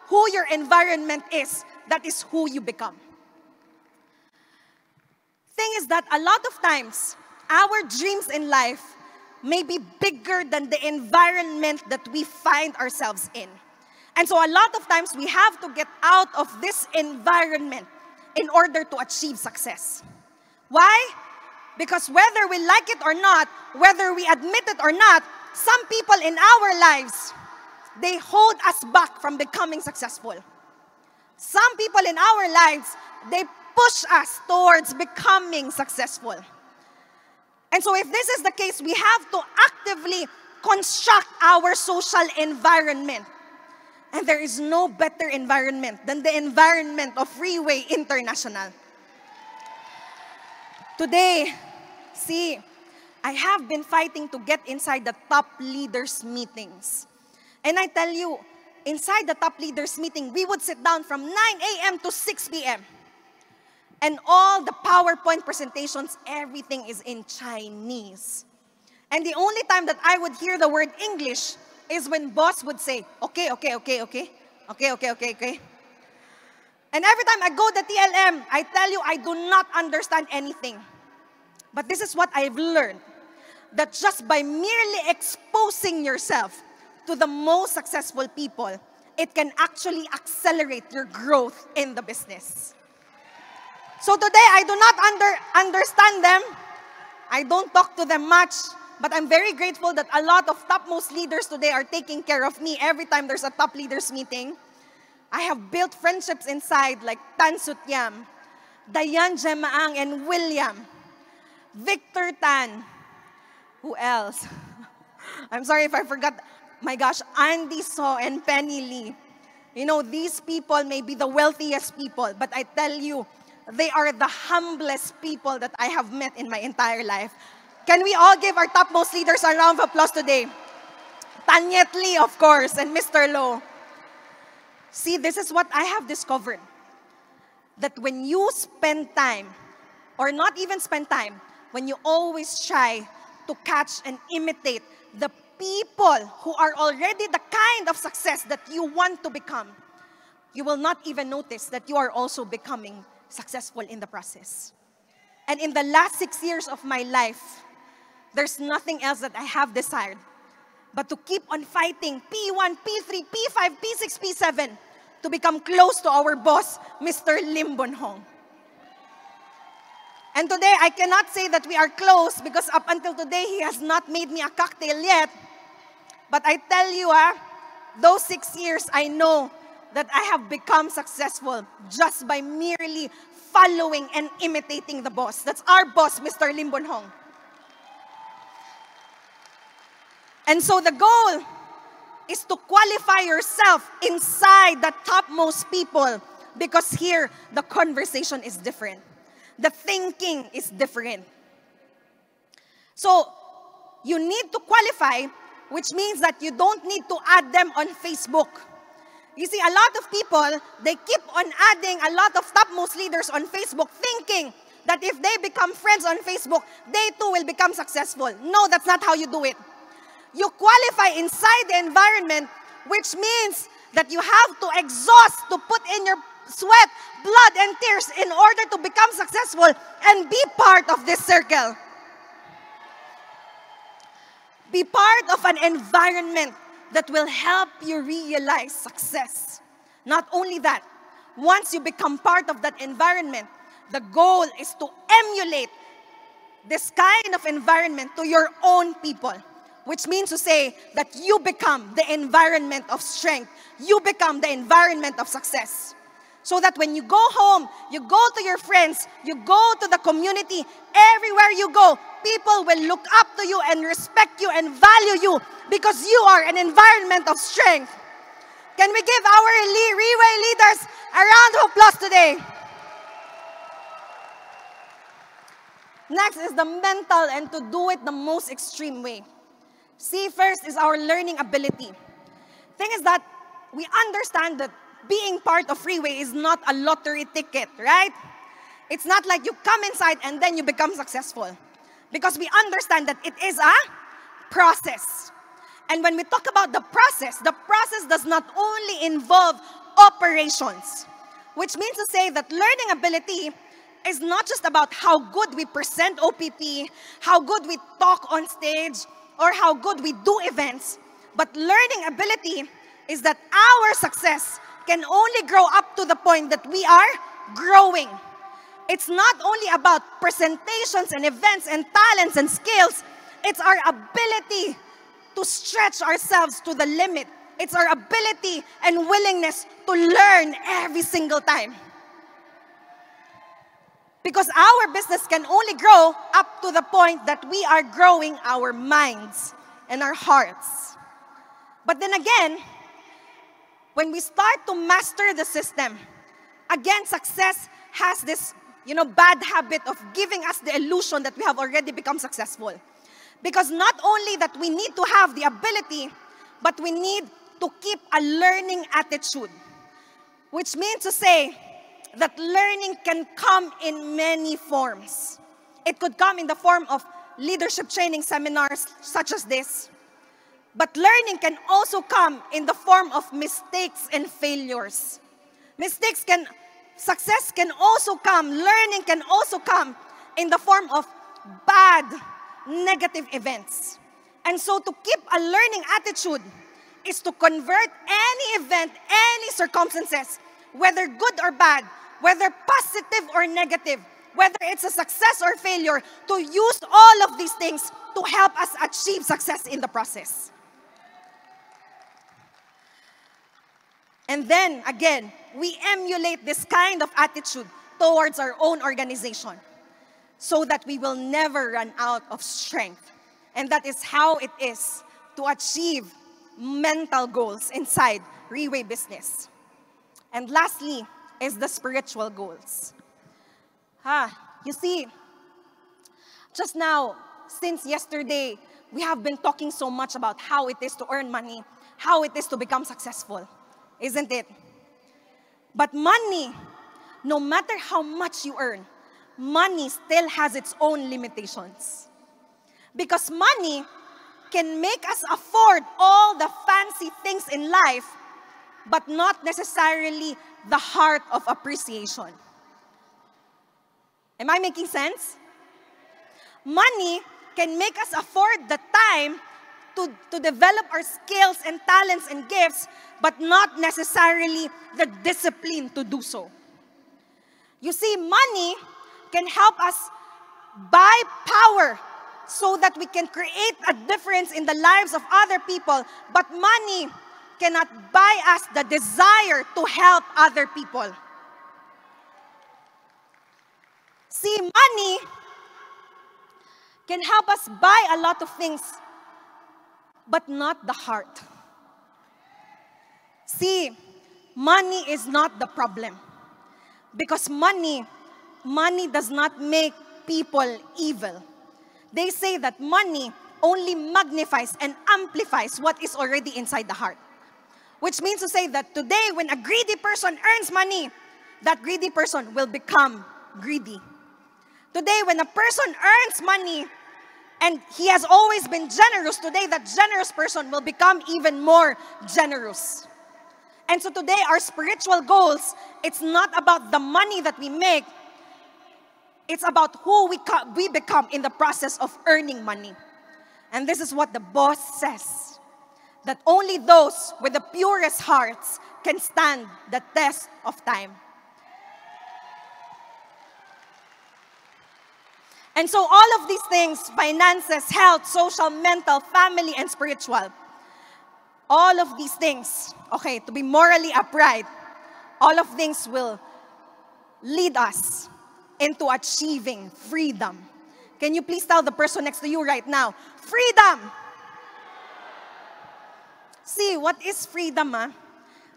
who your environment is, that is who you become. Thing is that a lot of times, our dreams in life may be bigger than the environment that we find ourselves in. And so a lot of times, we have to get out of this environment in order to achieve success. Why? Because whether we like it or not, whether we admit it or not, some people in our lives, they hold us back from becoming successful. Some people in our lives, they push us towards becoming successful. And so if this is the case, we have to actively construct our social environment. And there is no better environment than the environment of Freeway International. Today, see, I have been fighting to get inside the top leaders' meetings. And I tell you, inside the top leaders' meeting, we would sit down from 9 a.m. to 6 p.m. And all the PowerPoint presentations, everything is in Chinese. And the only time that I would hear the word English is when boss would say, okay. And every time I go to TLM, I tell you, I do not understand anything. But this is what I've learned, that just by merely exposing yourself to the most successful people, it can actually accelerate your growth in the business. So today, I do not understand them. I don't talk to them much. But I'm very grateful that a lot of topmost leaders today are taking care of me every time there's a top leaders meeting. I have built friendships inside like Tan Sutyam, Dayan Jemaang and William, Victor Tan. Who else? I'm sorry if I forgot. My gosh, Andy So and Penny Lee. You know, these people may be the wealthiest people, but I tell you, they are the humblest people that I have met in my entire life. Can we all give our topmost leaders a round of applause today? Tanyet Lee, of course, and Mr. Low. See, this is what I have discovered. That when you spend time, or not even spend time, when you always try to catch and imitate the people who are already the kind of success that you want to become, you will not even notice that you are also becoming successful in the process. And in the last 6 years of my life, there's nothing else that I have desired but to keep on fighting P1, P3, P5, P6, P7 to become close to our boss, Mr. Lim Bon Hong. And today, I cannot say that we are close because up until today, he has not made me a cocktail yet. But I tell you, those 6 years, I know that I have become successful just by merely following and imitating the boss. That's our boss, Mr. Lim Bon Hong. And so the goal is to qualify yourself inside the topmost people because here, the conversation is different. The thinking is different. So, you need to qualify, which means that you don't need to add them on Facebook. You see, a lot of people, they keep on adding a lot of topmost leaders on Facebook thinking that if they become friends on Facebook, they too will become successful. No, that's not how you do it. You qualify inside the environment, which means that you have to exhaust, to put in your sweat, blood, and tears in order to become successful and be part of this circle. Be part of an environment that will help you realize success. Not only that, once you become part of that environment, the goal is to emulate this kind of environment to your own people. Which means to say that you become the environment of strength. You become the environment of success. So that when you go home, you go to your friends, you go to the community, everywhere you go, people will look up to you and respect you and value you because you are an environment of strength. Can we give our Reway leaders a round of applause today? Next is the mental, and to do it the most extreme way. See, first is our learning ability. Thing is that we understand that being part of Freeway is not a lottery ticket, right? It's not like you come inside and then you become successful. Because we understand that it is a process. And when we talk about the process does not only involve operations, which means to say that learning ability is not just about how good we present OPP, how good we talk on stage, or how good we do events, but learning ability is that our success can only grow up to the point that we are growing. It's not only about presentations and events and talents and skills, it's our ability to stretch ourselves to the limit. It's our ability and willingness to learn every single time. Because our business can only grow up to the point that we are growing our minds and our hearts. But then again, when we start to master the system, again, success has this, bad habit of giving us the illusion that we have already become successful. Because not only that we need to have the ability, but we need to keep a learning attitude. Which means to say that learning can come in many forms. It could come in the form of leadership training seminars such as this. But learning can also come in the form of mistakes and failures. Success can also come, learning can also come in the form of bad, negative events. And so to keep a learning attitude is to convert any event, any circumstances, whether good or bad, whether positive or negative, whether it's a success or failure, to use all of these things to help us achieve success in the process. And then, again, we emulate this kind of attitude towards our own organization so that we will never run out of strength. And that is how it is to achieve mental goals inside Reway business. And lastly is the spiritual goals. You see, just now, since yesterday, we have been talking so much about how it is to earn money, how it is to become successful, isn't it? But money, no matter how much you earn, money still has its own limitations. Because money can make us afford all the fancy things in life, but not necessarily the heart of appreciation. Am I making sense? Money can make us afford the time to develop our skills and talents and gifts, but not necessarily the discipline to do so. You see, money can help us buy power so that we can create a difference in the lives of other people, but money cannot buy us the desire to help other people. See, money can help us buy a lot of things, but not the heart. See, money is not the problem. Because money does not make people evil. They say that money only magnifies and amplifies what is already inside the heart. Which means to say that today, when a greedy person earns money, that greedy person will become greedy. Today, when a person earns money, and he has always been generous, today that generous person will become even more generous. And so today, our spiritual goals, it's not about the money that we make, it's about who we become in the process of earning money. And this is what the boss says, that only those with the purest hearts can stand the test of time. And so all of these things, finances, health, social, mental, family, and spiritual, all of these things, okay, to be morally upright, all of things will lead us into achieving freedom. Can you please tell the person next to you right now, freedom? See, what is freedom?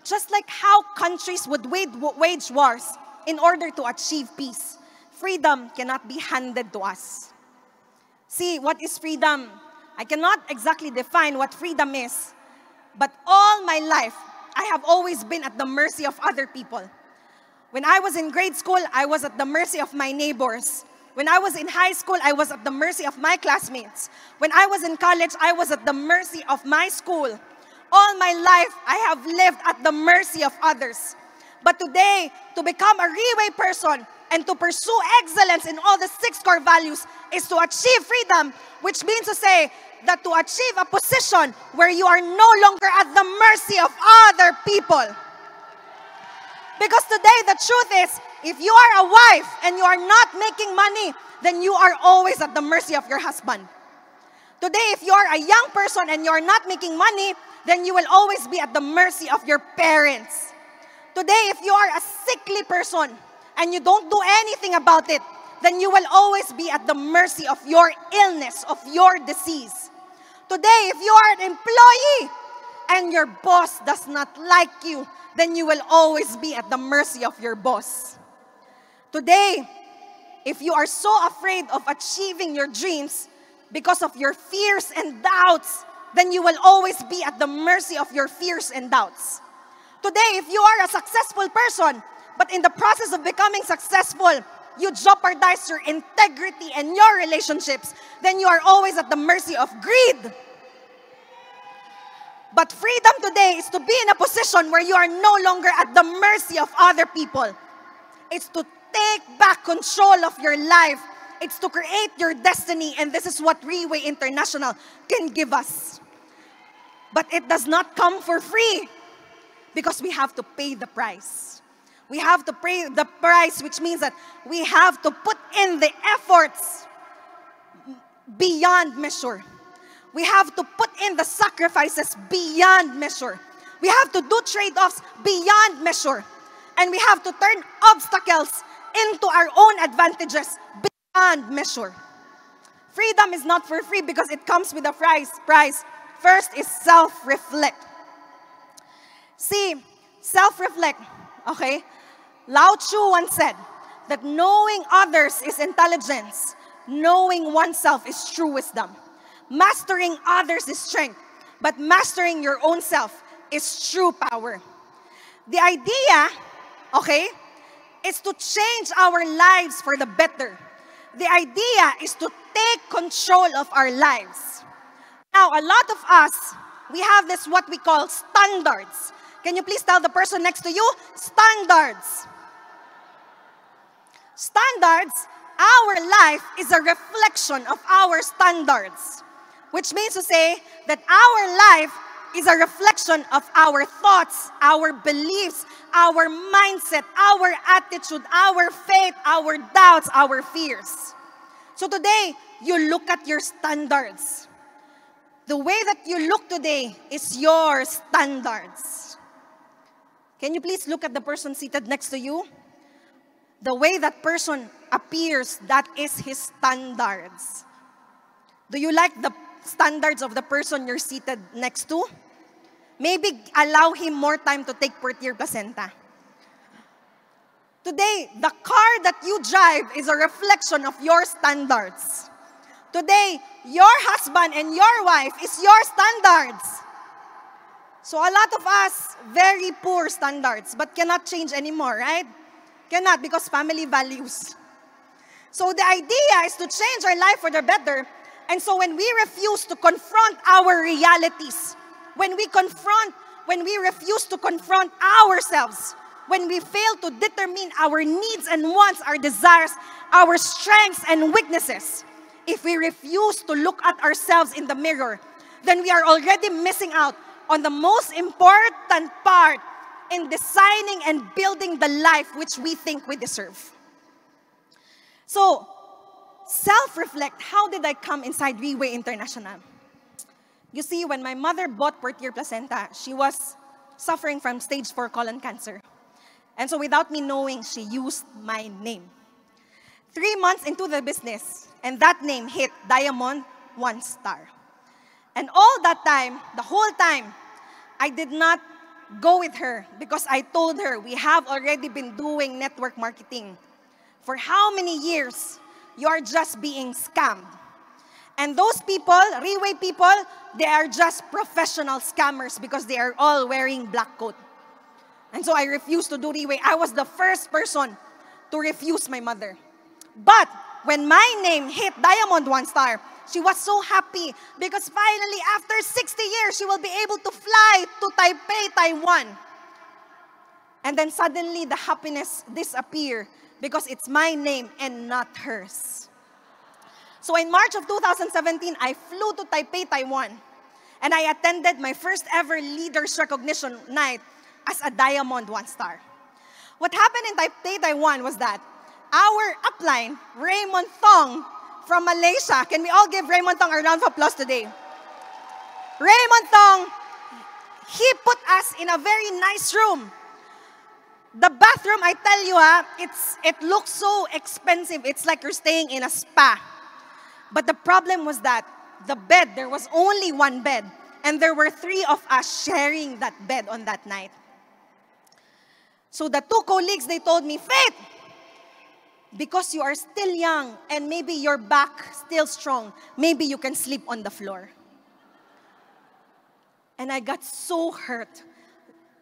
Just like how countries would wage wars in order to achieve peace, freedom cannot be handed to us. See, what is freedom? I cannot exactly define what freedom is, but all my life, I have always been at the mercy of other people. When I was in grade school, I was at the mercy of my neighbors. When I was in high school, I was at the mercy of my classmates. When I was in college, I was at the mercy of my school. All my life, I have lived at the mercy of others. But today, to become a Riway person and to pursue excellence in all the 6 core values is to achieve freedom, which means to say that to achieve a position where you are no longer at the mercy of other people. Because today, the truth is, if you are a wife and you are not making money, then you are always at the mercy of your husband. Today, if you are a young person and you are not making money, then you will always be at the mercy of your parents. Today, if you are a sickly person and you don't do anything about it, then you will always be at the mercy of your illness, of your disease. Today, if you are an employee and your boss does not like you, then you will always be at the mercy of your boss. Today, if you are so afraid of achieving your dreams because of your fears and doubts, then you will always be at the mercy of your fears and doubts. Today, if you are a successful person, but in the process of becoming successful, you jeopardize your integrity and your relationships, then you are always at the mercy of greed. But freedom today is to be in a position where you are no longer at the mercy of other people. It's to take back control of your life. It's to create your destiny, and this is what Riway International can give us. But it does not come for free because we have to pay the price. We have to pay the price, which means that we have to put in the efforts beyond measure. We have to put in the sacrifices beyond measure. We have to do trade-offs beyond measure. And we have to turn obstacles into our own advantages beyond measure. Freedom is not for free because it comes with a price. First is self-reflect. See, self-reflect, okay? Lao Tzu once said that knowing others is intelligence. Knowing oneself is true wisdom. Mastering others is strength. But mastering your own self is true power. The idea, okay, is to change our lives for the better. The idea is to take control of our lives. Now, a lot of us, we have this what we call standards. Can you please tell the person next to you? Standards. Standards, our life is a reflection of our standards. Which means to say that our life is a reflection of our thoughts, our beliefs, our mindset, our attitude, our faith, our doubts, our fears. So today, you look at your standards. The way that you look today is your standards. Can you please look at the person seated next to you? The way that person appears, that is his standards. Do you like the standards of the person you're seated next to? Maybe allow him more time to take per-tier placenta. Today, the car that you drive is a reflection of your standards. Today, your husband and your wife is your standards. So a lot of us, very poor standards, but cannot change anymore, right? Cannot, because family values. So the idea is to change our life for the better. And so when we refuse to confront our realities, when we refuse to confront ourselves, when we fail to determine our needs and wants, our desires, our strengths and weaknesses, if we refuse to look at ourselves in the mirror, then we are already missing out on the most important part in designing and building the life which we think we deserve. So, self-reflect, how did I come inside Riway International? You see, when my mother bought per-tier placenta, she was suffering from stage 4 colon cancer. And so without me knowing, she used my name. 3 months into the business, and that name hit Diamond 1 star. And all that time, the whole time, I did not go with her because I told her we have already been doing network marketing. For how many years you are just being scammed? And those people, Riway people, they are just professional scammers because they are all wearing black coat. And so I refused to do Riway. I was the first person to refuse my mother. But when my name hit Diamond 1 Star, she was so happy because finally, after 60 years, she will be able to fly to Taipei, Taiwan. And then suddenly, the happiness disappeared because it's my name and not hers. So in March of 2017, I flew to Taipei, Taiwan. And I attended my first ever Leaders Recognition Night as a Diamond 1 Star. What happened in Taipei, Taiwan was that our upline, Raymond Thong from Malaysia, can we all give Raymond Thong a round of applause today? Raymond Thong, he put us in a very nice room. The bathroom, I tell you, it looks so expensive. It's like you're staying in a spa. But the problem was that the bed, there was only one bed. And there were 3 of us sharing that bed on that night. So the 2 colleagues, they told me, Faith, because you are still young and maybe your back still strong, maybe you can sleep on the floor. And I got so hurt.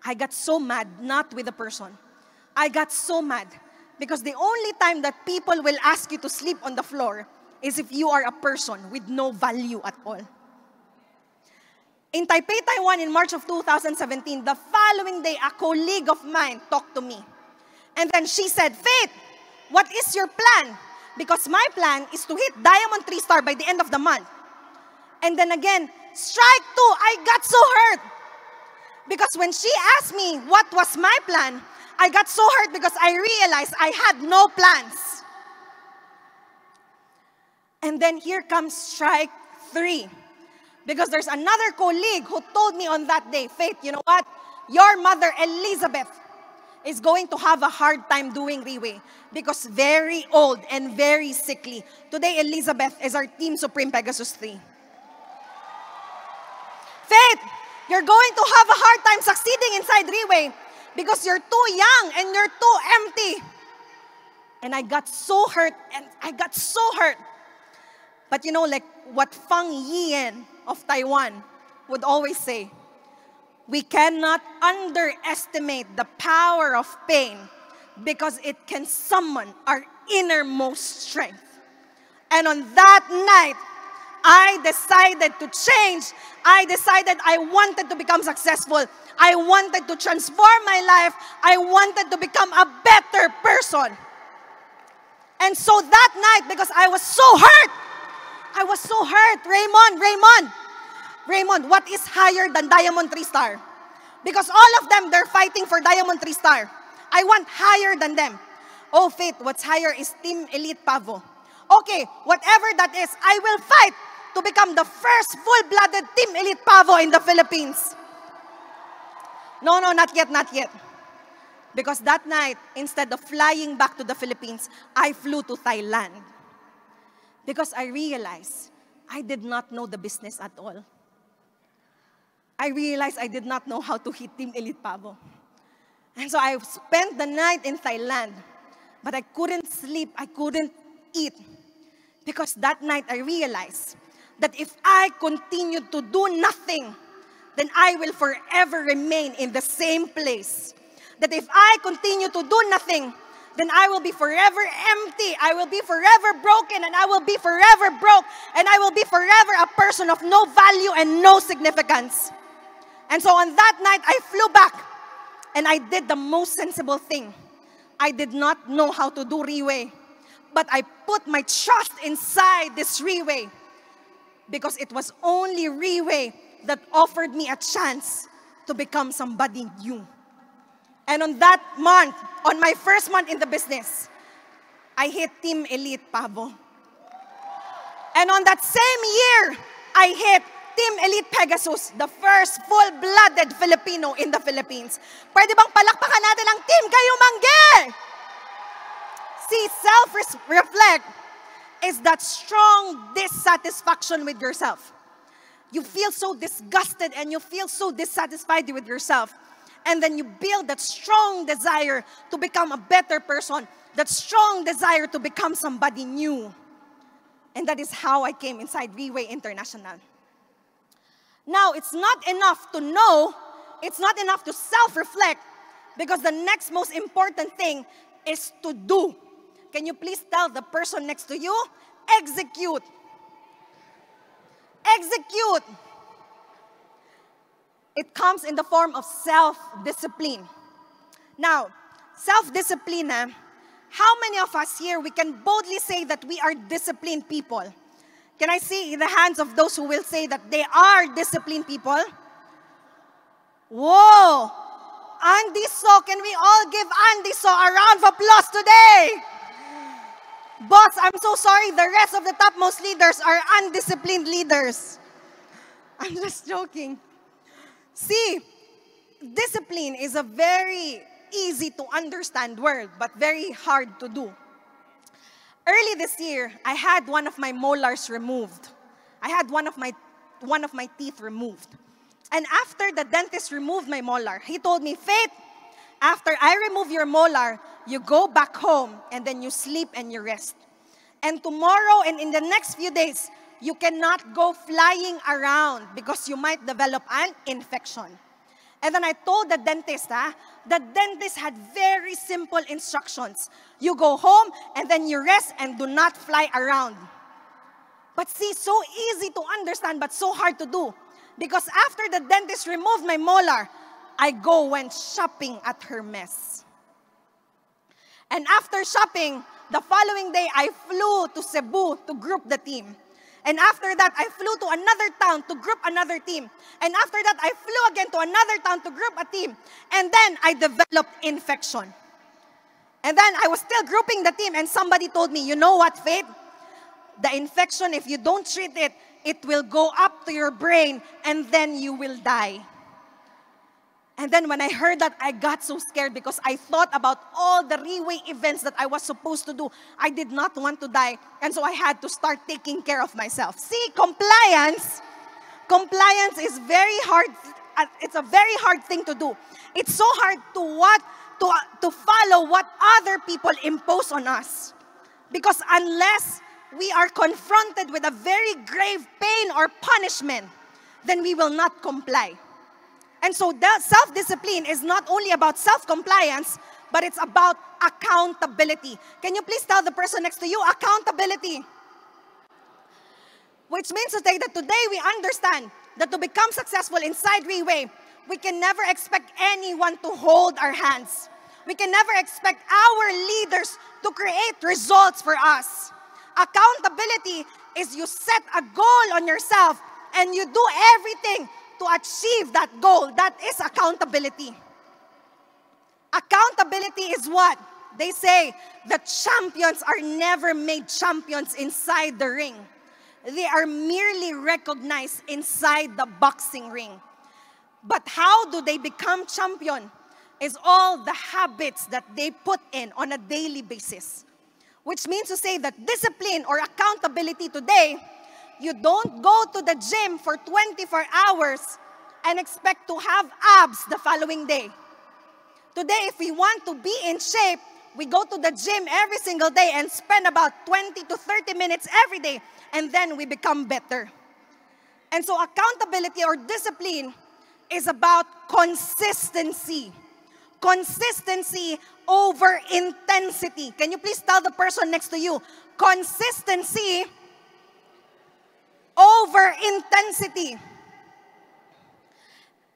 I got so mad, not with the person. I got so mad because the only time that people will ask you to sleep on the floor is if you are a person with no value at all. In Taipei, Taiwan, in March of 2017, the following day, a colleague of mine talked to me. And then she said, Faith, what is your plan? Because my plan is to hit Diamond 3 Star by the end of the month. And then again, strike 2, I got so hurt. Because when she asked me what was my plan, I got so hurt because I realized I had no plans. And then here comes strike 3. Because there's another colleague who told me on that day, Faith, you know what? Your mother, Elizabeth, is going to have a hard time doing Riway because very old and very sickly. Today, Elizabeth is our Team Supreme Pegasus 3. Faith, you're going to have a hard time succeeding inside Riway because you're too young and you're too empty. And I got so hurt, But you know, like what Fang Yian of Taiwan would always say, we cannot underestimate the power of pain because it can summon our innermost strength. And on that night, I decided to change. I decided I wanted to become successful. I wanted to transform my life. I wanted to become a better person. And so that night, because I was so hurt, Raymond, what is higher than Diamond 3 Star? Because all of them, they're fighting for Diamond 3 Star. I want higher than them. Oh, Faith, what's higher is Team Elite Pavo. Okay, whatever that is, I will fight to become the first full-blooded Team Elite Pavo in the Philippines. No, not yet. Because that night, instead of flying back to the Philippines, I flew to Thailand. Because I realized I did not know the business at all. I realized I did not know how to hit Team Elite Pavo. And so I spent the night in Thailand. But I couldn't sleep, I couldn't eat. Because that night I realized that if I continue to do nothing, then I will forever remain in the same place. That if I continue to do nothing, then I will be forever empty. I will be forever broken, and I will be forever broke, and I will be forever a person of no value and no significance. And so on that night, I flew back, and I did the most sensible thing. I did not know how to do Riway, but I put my trust inside this Riway because it was only Riway that offered me a chance to become somebody new. And on that month, on my first month in the business, I hit Team Elite Pavo. And on that same year, I hit Team Elite Pegasus, the first full-blooded Filipino in the Philippines. Pwede bang palakpakan natin ang Team Kayumangge? See, self-reflect is that strong dissatisfaction with yourself. You feel so disgusted and you feel so dissatisfied with yourself. And then you build that strong desire to become a better person, that strong desire to become somebody new. And that is how I came inside Relay International. Now, it's not enough to know, it's not enough to self-reflect, because the next most important thing is to do. Can you please tell the person next to you? Execute. Execute. It comes in the form of self-discipline. Now, self-discipline, how many of us here, we can boldly say that we are disciplined people? Can I see the hands of those who will say that they are disciplined people? Whoa! Andy So, can we all give Andy So a round of applause today? Boss, I'm so sorry, the rest of the topmost leaders are undisciplined leaders. I'm just joking. See, discipline is a very easy to understand word, but very hard to do. Early this year, I had one of my molars removed. I had one of my teeth removed. And after the dentist removed my molar, he told me, Faith, after I remove your molar, you go back home and then you sleep and you rest. And tomorrow and in the next few days, you cannot go flying around because you might develop an infection. And then I told the dentist, the dentist had very simple instructions. You go home and then you rest and do not fly around. But see, so easy to understand but so hard to do. Because after the dentist removed my molar, I went shopping at Hermes. And after shopping, the following day, I flew to Cebu to group the team. And after that, I flew to another town to group another team. And after that, I flew again to another town to group a team. And then I developed infection. And then I was still grouping the team and somebody told me, you know what, Faith? The infection, if you don't treat it, it will go up to your brain and then you will die. And then when I heard that, I got so scared because I thought about all the Relay events that I was supposed to do. I did not want to die. And so I had to start taking care of myself. See, compliance is very hard. It's a very hard thing to do. It's so hard to follow what other people impose on us. Because unless we are confronted with a very grave pain or punishment, then we will not comply. And so self-discipline is not only about self-compliance, but it's about accountability. Can you please tell the person next to you, accountability? Which means to say that today we understand that to become successful inside Relay, we can never expect anyone to hold our hands. We can never expect our leaders to create results for us. Accountability is you set a goal on yourself and you do everything to achieve that goal. That is accountability. Accountability is what? They say that champions are never made champions inside the ring. They are merely recognized inside the boxing ring. But how do they become champion? Is all the habits that they put in on a daily basis. Which means to say that discipline or accountability today, you don't go to the gym for 24 hours and expect to have abs the following day. Today, if we want to be in shape, we go to the gym every single day and spend about 20 to 30 minutes every day, and then we become better. And so accountability or discipline is about consistency. Consistency over intensity. Can you please tell the person next to you, consistency over intensity.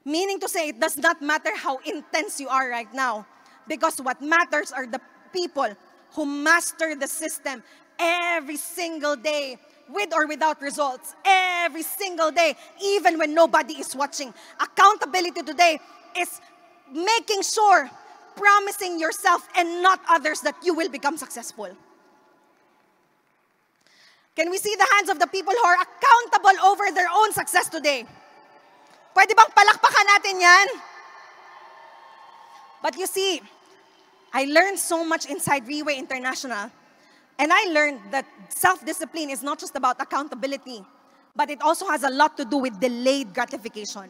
Meaning to say, it does not matter how intense you are right now, because what matters are the people who master the system every single day, with or without results, every single day, even when nobody is watching. Accountability today is making sure, promising yourself and not others that you will become successful. Can we see the hands of the people who are accountable over their own success today? Pwede bang palakpakan natin yan? But you see, I learned so much inside Relay International. And I learned that self-discipline is not just about accountability, but it also has a lot to do with delayed gratification.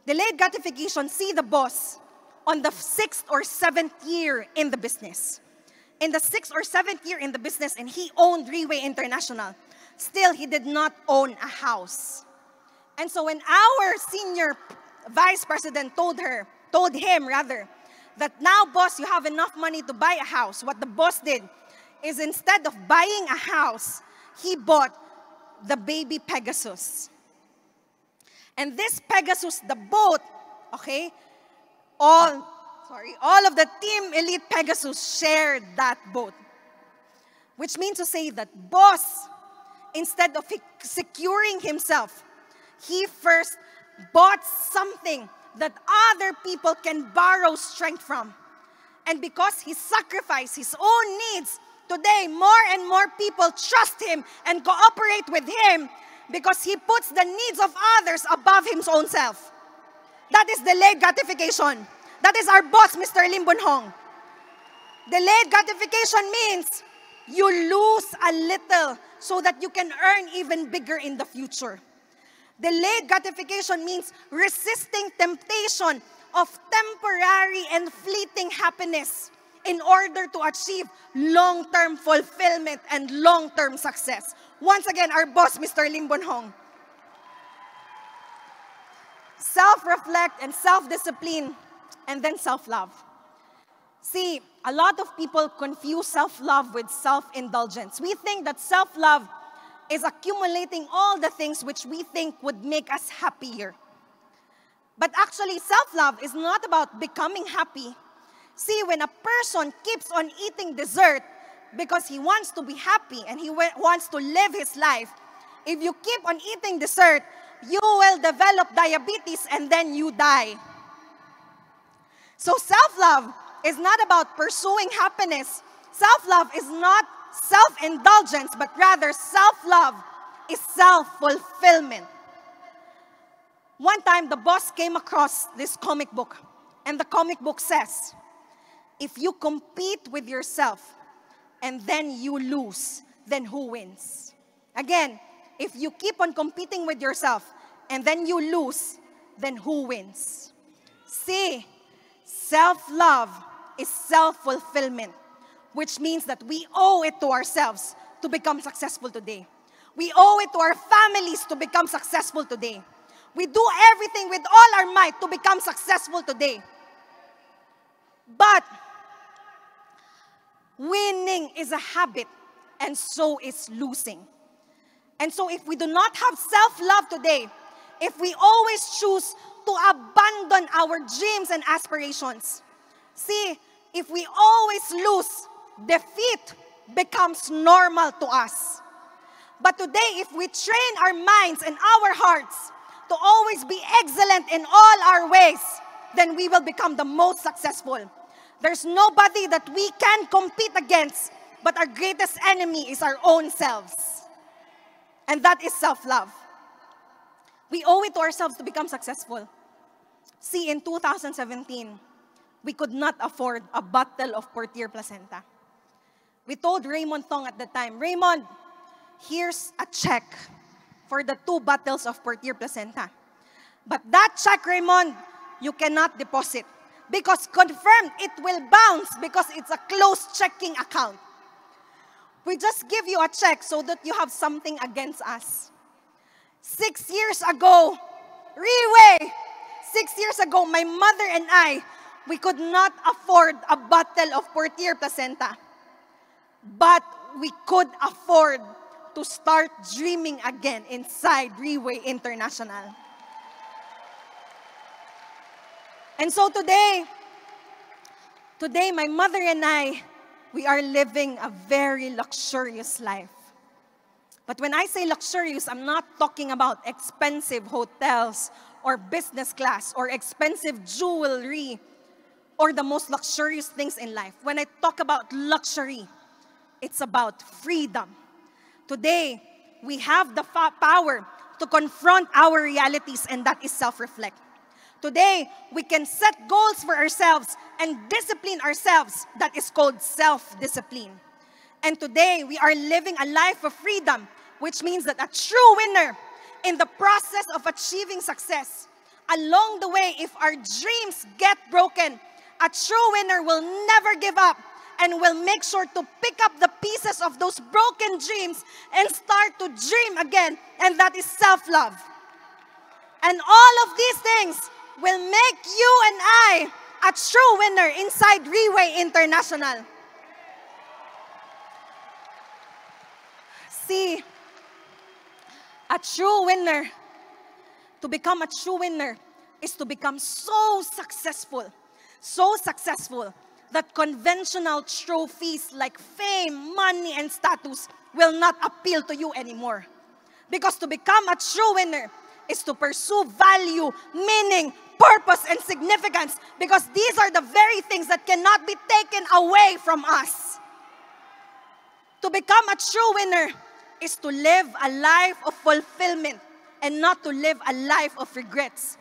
Delayed gratification, see the boss on the 6th or 7th year in the business. In the 6th or 7th year in the business, and he owned Riway International. Still, he did not own a house. And so when our senior vice president told him that now, boss, you have enough money to buy a house, what the boss did is instead of buying a house, he bought the baby Pegasus. And this Pegasus, the boat, okay, all of the Team Elite Pegasus shared that boat. Which means to say that boss, instead of securing himself, he first bought something that other people can borrow strength from. And because he sacrificed his own needs, today more and more people trust him and cooperate with him because he puts the needs of others above his own self. That is delayed gratification. That is our boss, Mr. Lim Boon Hong. Delayed gratification means you lose a little so that you can earn even bigger in the future. Delayed gratification means resisting temptation of temporary and fleeting happiness in order to achieve long-term fulfillment and long-term success. Once again, our boss, Mr. Lim Boon Hong. Self-reflect and self-discipline, and then self-love. See, a lot of people confuse self-love with self-indulgence. We think that self-love is accumulating all the things which we think would make us happier. But actually, self-love is not about becoming happy. See, when a person keeps on eating dessert because he wants to be happy and he wants to live his life, if you keep on eating dessert, you will develop diabetes and then you die. So self-love is not about pursuing happiness. Self-love is not self-indulgence, but rather self-love is self-fulfillment. One time, the boss came across this comic book, and the comic book says, if you compete with yourself and then you lose, then who wins? Again, if you keep on competing with yourself and then you lose, then who wins? See, self-love is self-fulfillment, which means that we owe it to ourselves to become successful today. We owe it to our families to become successful today. We do everything with all our might to become successful today. But winning is a habit, and so is losing. And so if we do not have self-love today, if we always choose to abandon our dreams and aspirations, see, if we always lose, defeat becomes normal to us. But today, if we train our minds and our hearts to always be excellent in all our ways, then we will become the most successful. There's nobody that we can compete against, but our greatest enemy is our own selves. And that is self-love. We owe it to ourselves to become successful. See, in 2017, we could not afford a bottle of Portier Placenta. We told Raymond Tong at the time, Raymond, here's a check for the 2 bottles of Portier Placenta. But that check, Raymond, you cannot deposit. Because confirmed, it will bounce because it's a closed checking account. We just give you a check so that you have something against us. 6 years ago, Riway, 6 years ago, my mother and I, we could not afford a bottle of Portier Placenta. But we could afford to start dreaming again inside Riway International. And so today, my mother and I, we are living a very luxurious life. But when I say luxurious, I'm not talking about expensive hotels or business class or expensive jewelry or the most luxurious things in life. When I talk about luxury, it's about freedom. Today, we have the power to confront our realities, and that is self-reflect. Today, we can set goals for ourselves and discipline ourselves. That is called self-discipline. And today, we are living a life of freedom, which means that a true winner in the process of achieving success, along the way, if our dreams get broken, a true winner will never give up and will make sure to pick up the pieces of those broken dreams and start to dream again, and that is self-love. And all of these things will make you and I a true winner inside Riway International. See, a true winner, to become a true winner is to become so successful that conventional trophies like fame, money, and status will not appeal to you anymore. Because to become a true winner is to pursue value, meaning, purpose, and significance, because these are the very things that cannot be taken away from us. To become a true winner is to live a life of fulfillment and not to live a life of regrets.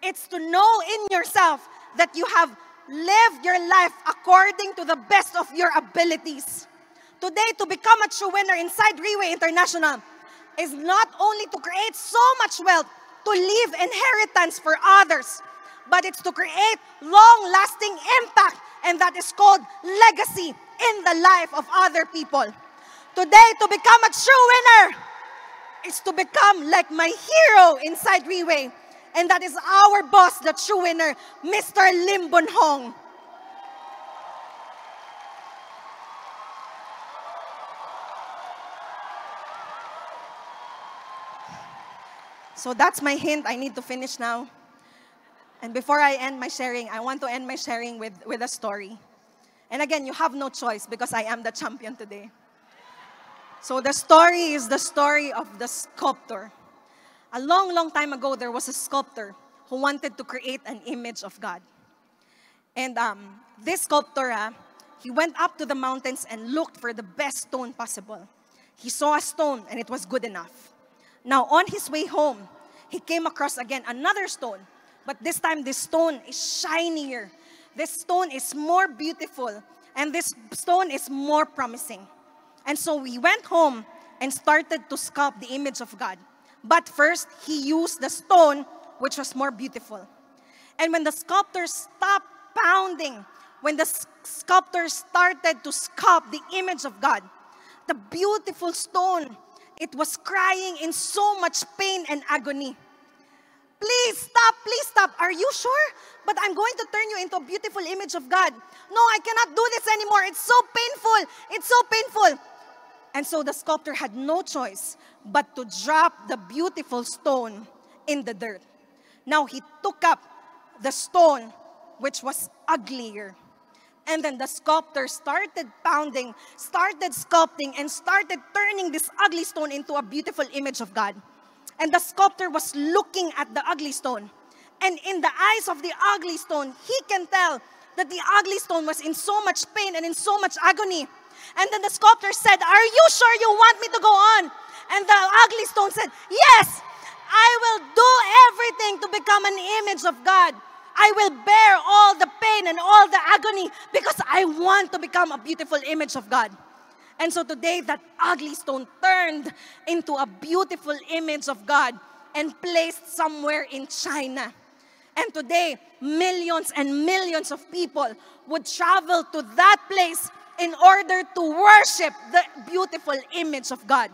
It's to know in yourself that you have lived your life according to the best of your abilities. Today, to become a true winner inside Riway International is not only to create so much wealth, to leave inheritance for others, but it's to create long-lasting impact, and that is called legacy in the life of other people. Today, to become a true winner is to become like my hero inside Riway, and that is our boss, the true winner, Mr. Lim Bun Hong. So that's my hint. I need to finish now. And before I end my sharing, I want to end my sharing with a story. And again, you have no choice because I am the champion today. So the story is the story of the sculptor. A long, long time ago, there was a sculptor who wanted to create an image of God. And this sculptor, he went up to the mountains and looked for the best stone possible. He saw a stone and it was good enough. Now, on his way home, he came across again another stone. But this time, this stone is shinier. This stone is more beautiful. And this stone is more promising. And so he went home and started to sculpt the image of God. But first, he used the stone, which was more beautiful. And when the sculptor stopped pounding, when the sculptor started to sculpt the image of God, the beautiful stone, it was crying in so much pain and agony. Please stop. Are you sure? But I'm going to turn you into a beautiful image of God. No, I cannot do this anymore. It's so painful. It's so painful. And so the sculptor had no choice but to drop the beautiful stone in the dirt. Now he took up the stone, which was uglier. And then the sculptor started pounding, started sculpting, and started turning this ugly stone into a beautiful image of God. And the sculptor was looking at the ugly stone. And in the eyes of the ugly stone, he can tell that the ugly stone was in so much pain and in so much agony. And then the sculptor said, "Are you sure you want me to go on?" And the ugly stone said, "Yes, I will do everything to become an image of God. I will bear all the pain and all the agony because I want to become a beautiful image of God." And so today, that ugly stone turned into a beautiful image of God and placed somewhere in China. And today, millions and millions of people would travel to that place in order to worship the beautiful image of God.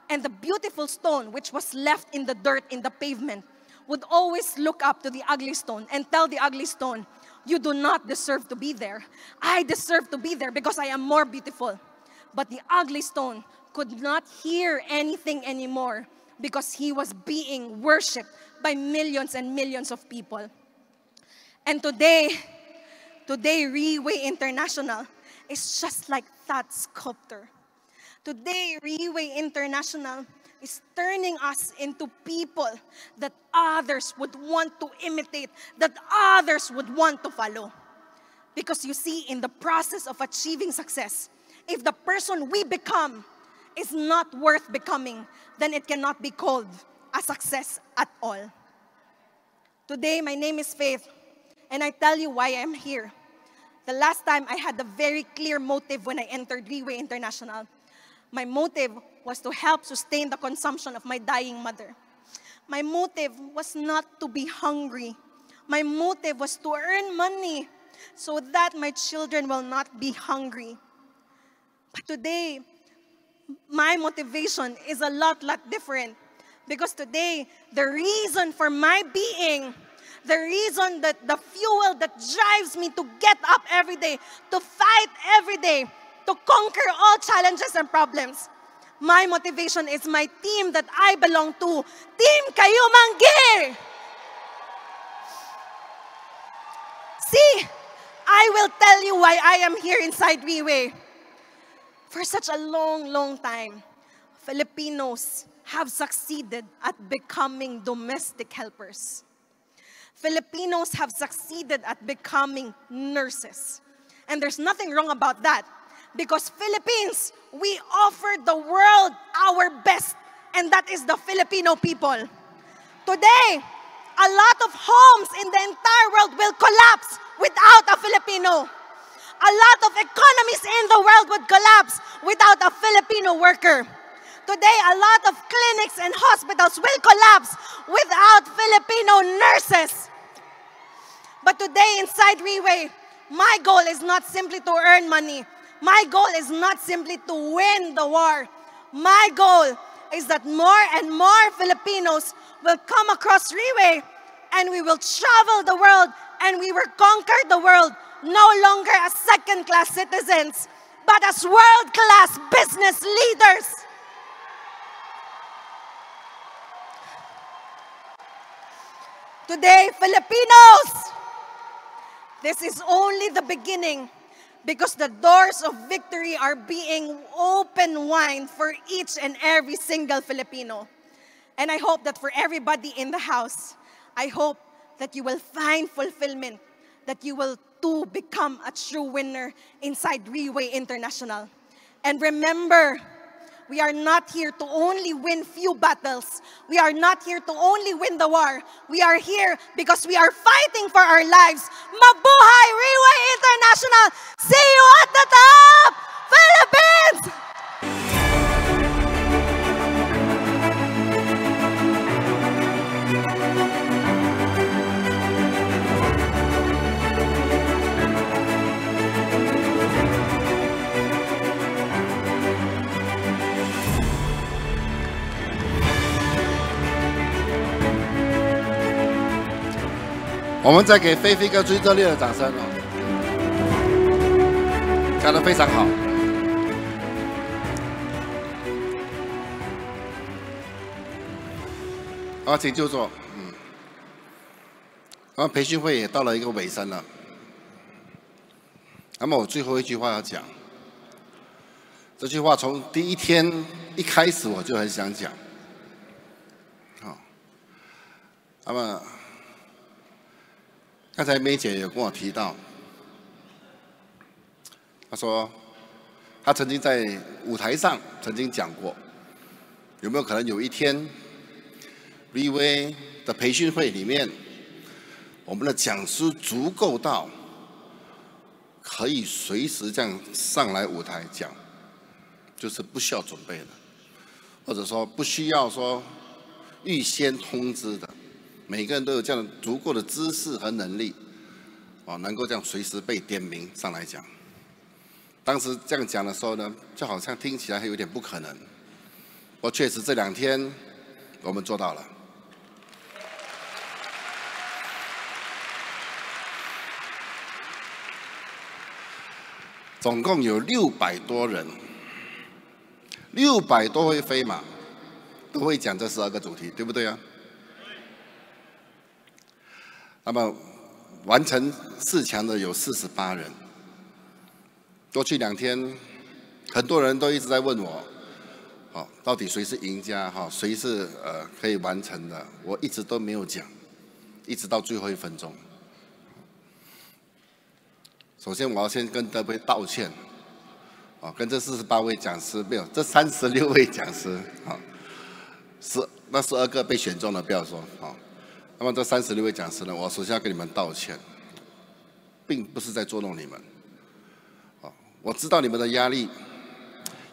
And the beautiful stone, which was left in the dirt, in the pavement, would always look up to the ugly stone and tell the ugly stone, "You do not deserve to be there. I deserve to be there because I am more beautiful." But the ugly stone could not hear anything anymore because he was being worshipped by millions and millions of people. And today, Riway International is just like that sculptor. Today, Riway International is turning us into people that others would want to imitate, that others would want to follow. Because you see, in the process of achieving success, if the person we become is not worth becoming, then it cannot be called a success at all. Today, my name is Faith, and I tell you why I'm here. The last time I had a very clear motive when I entered Riway International. My motive was to help sustain the consumption of my dying mother. My motive was not to be hungry. My motive was to earn money. so that my children will not be hungry. But today, my motivation is a lot different. Because today, the reason for my being, the reason that the fuel that drives me to get up every day, to fight every day, to conquer all challenges and problems, my motivation is my team that I belong to, Team Kayo Manggi. See, I will tell you why I am here inside Riway. For such a long time, Filipinos have succeeded at becoming domestic helpers. Filipinos have succeeded at becoming nurses. And there's nothing wrong about that. Because Philippines, we offer the world our best. And that is the Filipino people. Today, a lot of homes in the entire world will collapse without a Filipino. A lot of economies in the world would collapse without a Filipino worker. Today, a lot of clinics and hospitals will collapse without Filipino nurses. But today, inside Riway, my goal is not simply to earn money. My goal is not simply to win the war. My goal is that more and more Filipinos will come across Riway and we will travel the world and we will conquer the world, no longer as second-class citizens, but as world-class business leaders. Today, Filipinos, this is only the beginning because the doors of victory are being open wide for each and every single Filipino. And I hope that for everybody in the house, I hope that you will find fulfillment, that you will too become a true winner inside Riway International. And remember, we are not here to only win few battles. We are not here to only win the war. We are here because we are fighting for our lives. Mabuhay Riway International! See you at the top, Philippines!我们再给菲菲哥最热烈的掌声哦，讲得非常好。好，请就坐。然后培训会也到了一个尾声了。那么我最后一句话要讲，这句话从第一天一开始我就很想讲。好，那么。刚才梅姐有跟我提到，她说她曾经在舞台上曾经讲过，有没有可能有一天 ，Riway 的培训会里面，我们的讲师足够到可以随时这样上来舞台讲，就是不需要准备的，或者说不需要说预先通知的。每个人都有这样足够的知识和能力，能够这样随时被点名上来讲。当时这样讲的时候呢，就好像听起来还有点不可能。不过确实这2天我们做到了。总共有600多人，600多位飞马都会讲这12个主题，对不对啊？那么完成4强的有48人。过去2天，很多人都一直在问我，到底谁是赢家？谁是可以完成的？我一直都没有讲，一直到最后1分钟。首先，我要先跟各位道歉，跟这48位讲师没有，这36位讲师，那12个被选中了，不要说，那么这36位讲师呢，我首先要跟你们道歉，并不是在捉弄你们。我知道你们的压力，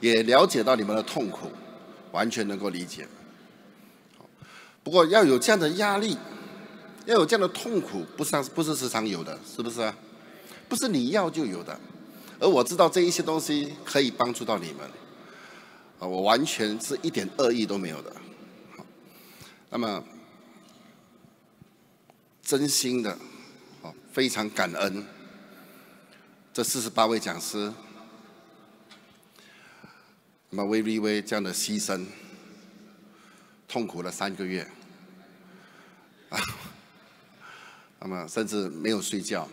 也了解到你们的痛苦，完全能够理解。不过要有这样的压力，要有这样的痛苦，不是时常有的，是不是啊？不是你要就有的。而我知道这一些东西可以帮助到你们，我完全是一点恶意都没有的。那么，真心的，非常感恩这48位讲师，那么为立威这样的牺牲，痛苦了3个月，那么甚至没有睡觉，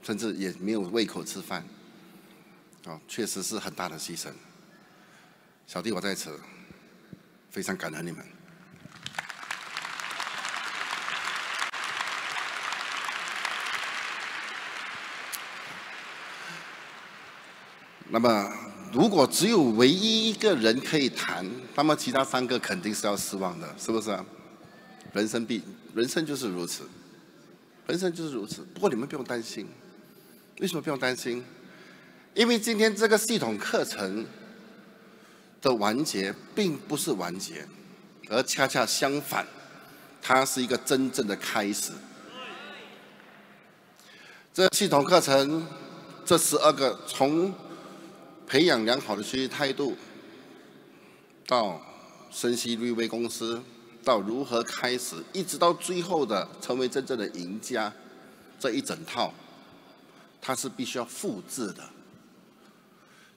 甚至也没有胃口吃饭。确实是很大的牺牲。小弟我在此非常感恩你们。那么，如果只有唯一一个人可以谈，那么其他3个肯定是要失望的，是不是啊？人生就是如此，人生就是如此。不过你们不用担心，为什么不用担心？因为今天这个系统课程的完结并不是完结，而恰恰相反，它是一个真正的开始。这系统课程，这12个从培养良好的学习态度，到深悉立威公司，到如何开始，一直到最后的成为真正的赢家，这一整套，它是必须要复制的。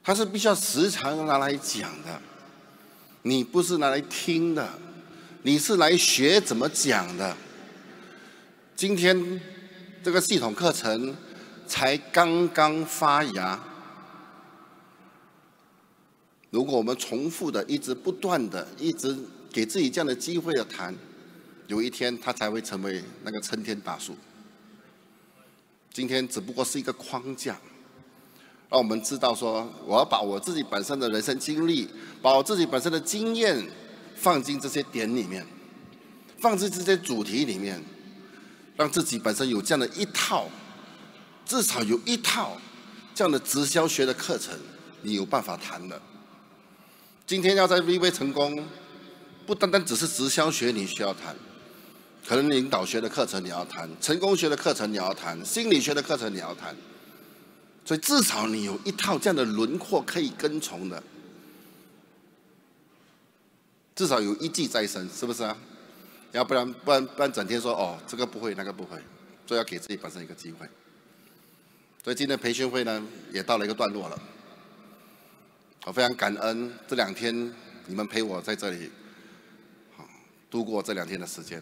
它是必须要时常拿来讲的，你不是拿来听的，你是来学怎么讲的。今天这个系统课程才刚刚发芽，如果我们重复的、一直不断的、一直给自己这样的机会的谈，有一天它才会成为那个参天大树。今天只不过是一个框架。让我们知道说，我要把我自己本身的人生经历，把我自己本身的经验放进这些点里面，放进这些主题里面，让自己本身有这样的一套，至少有一套这样的直销学的课程，你有办法谈的。今天要在立威成功，不单单只是直销学你需要谈，可能领导学的课程你要谈，成功学的课程你要谈，心理学的课程你要谈。所以至少你有一套这样的轮廓可以跟从的，至少有一技在身，是不是啊？要不然整天说哦这个不会那个不会，所以要给自己本身一个机会。所以今天培训会呢也到了一个段落了，我非常感恩这2天你们陪我在这里，度过这2天的时间。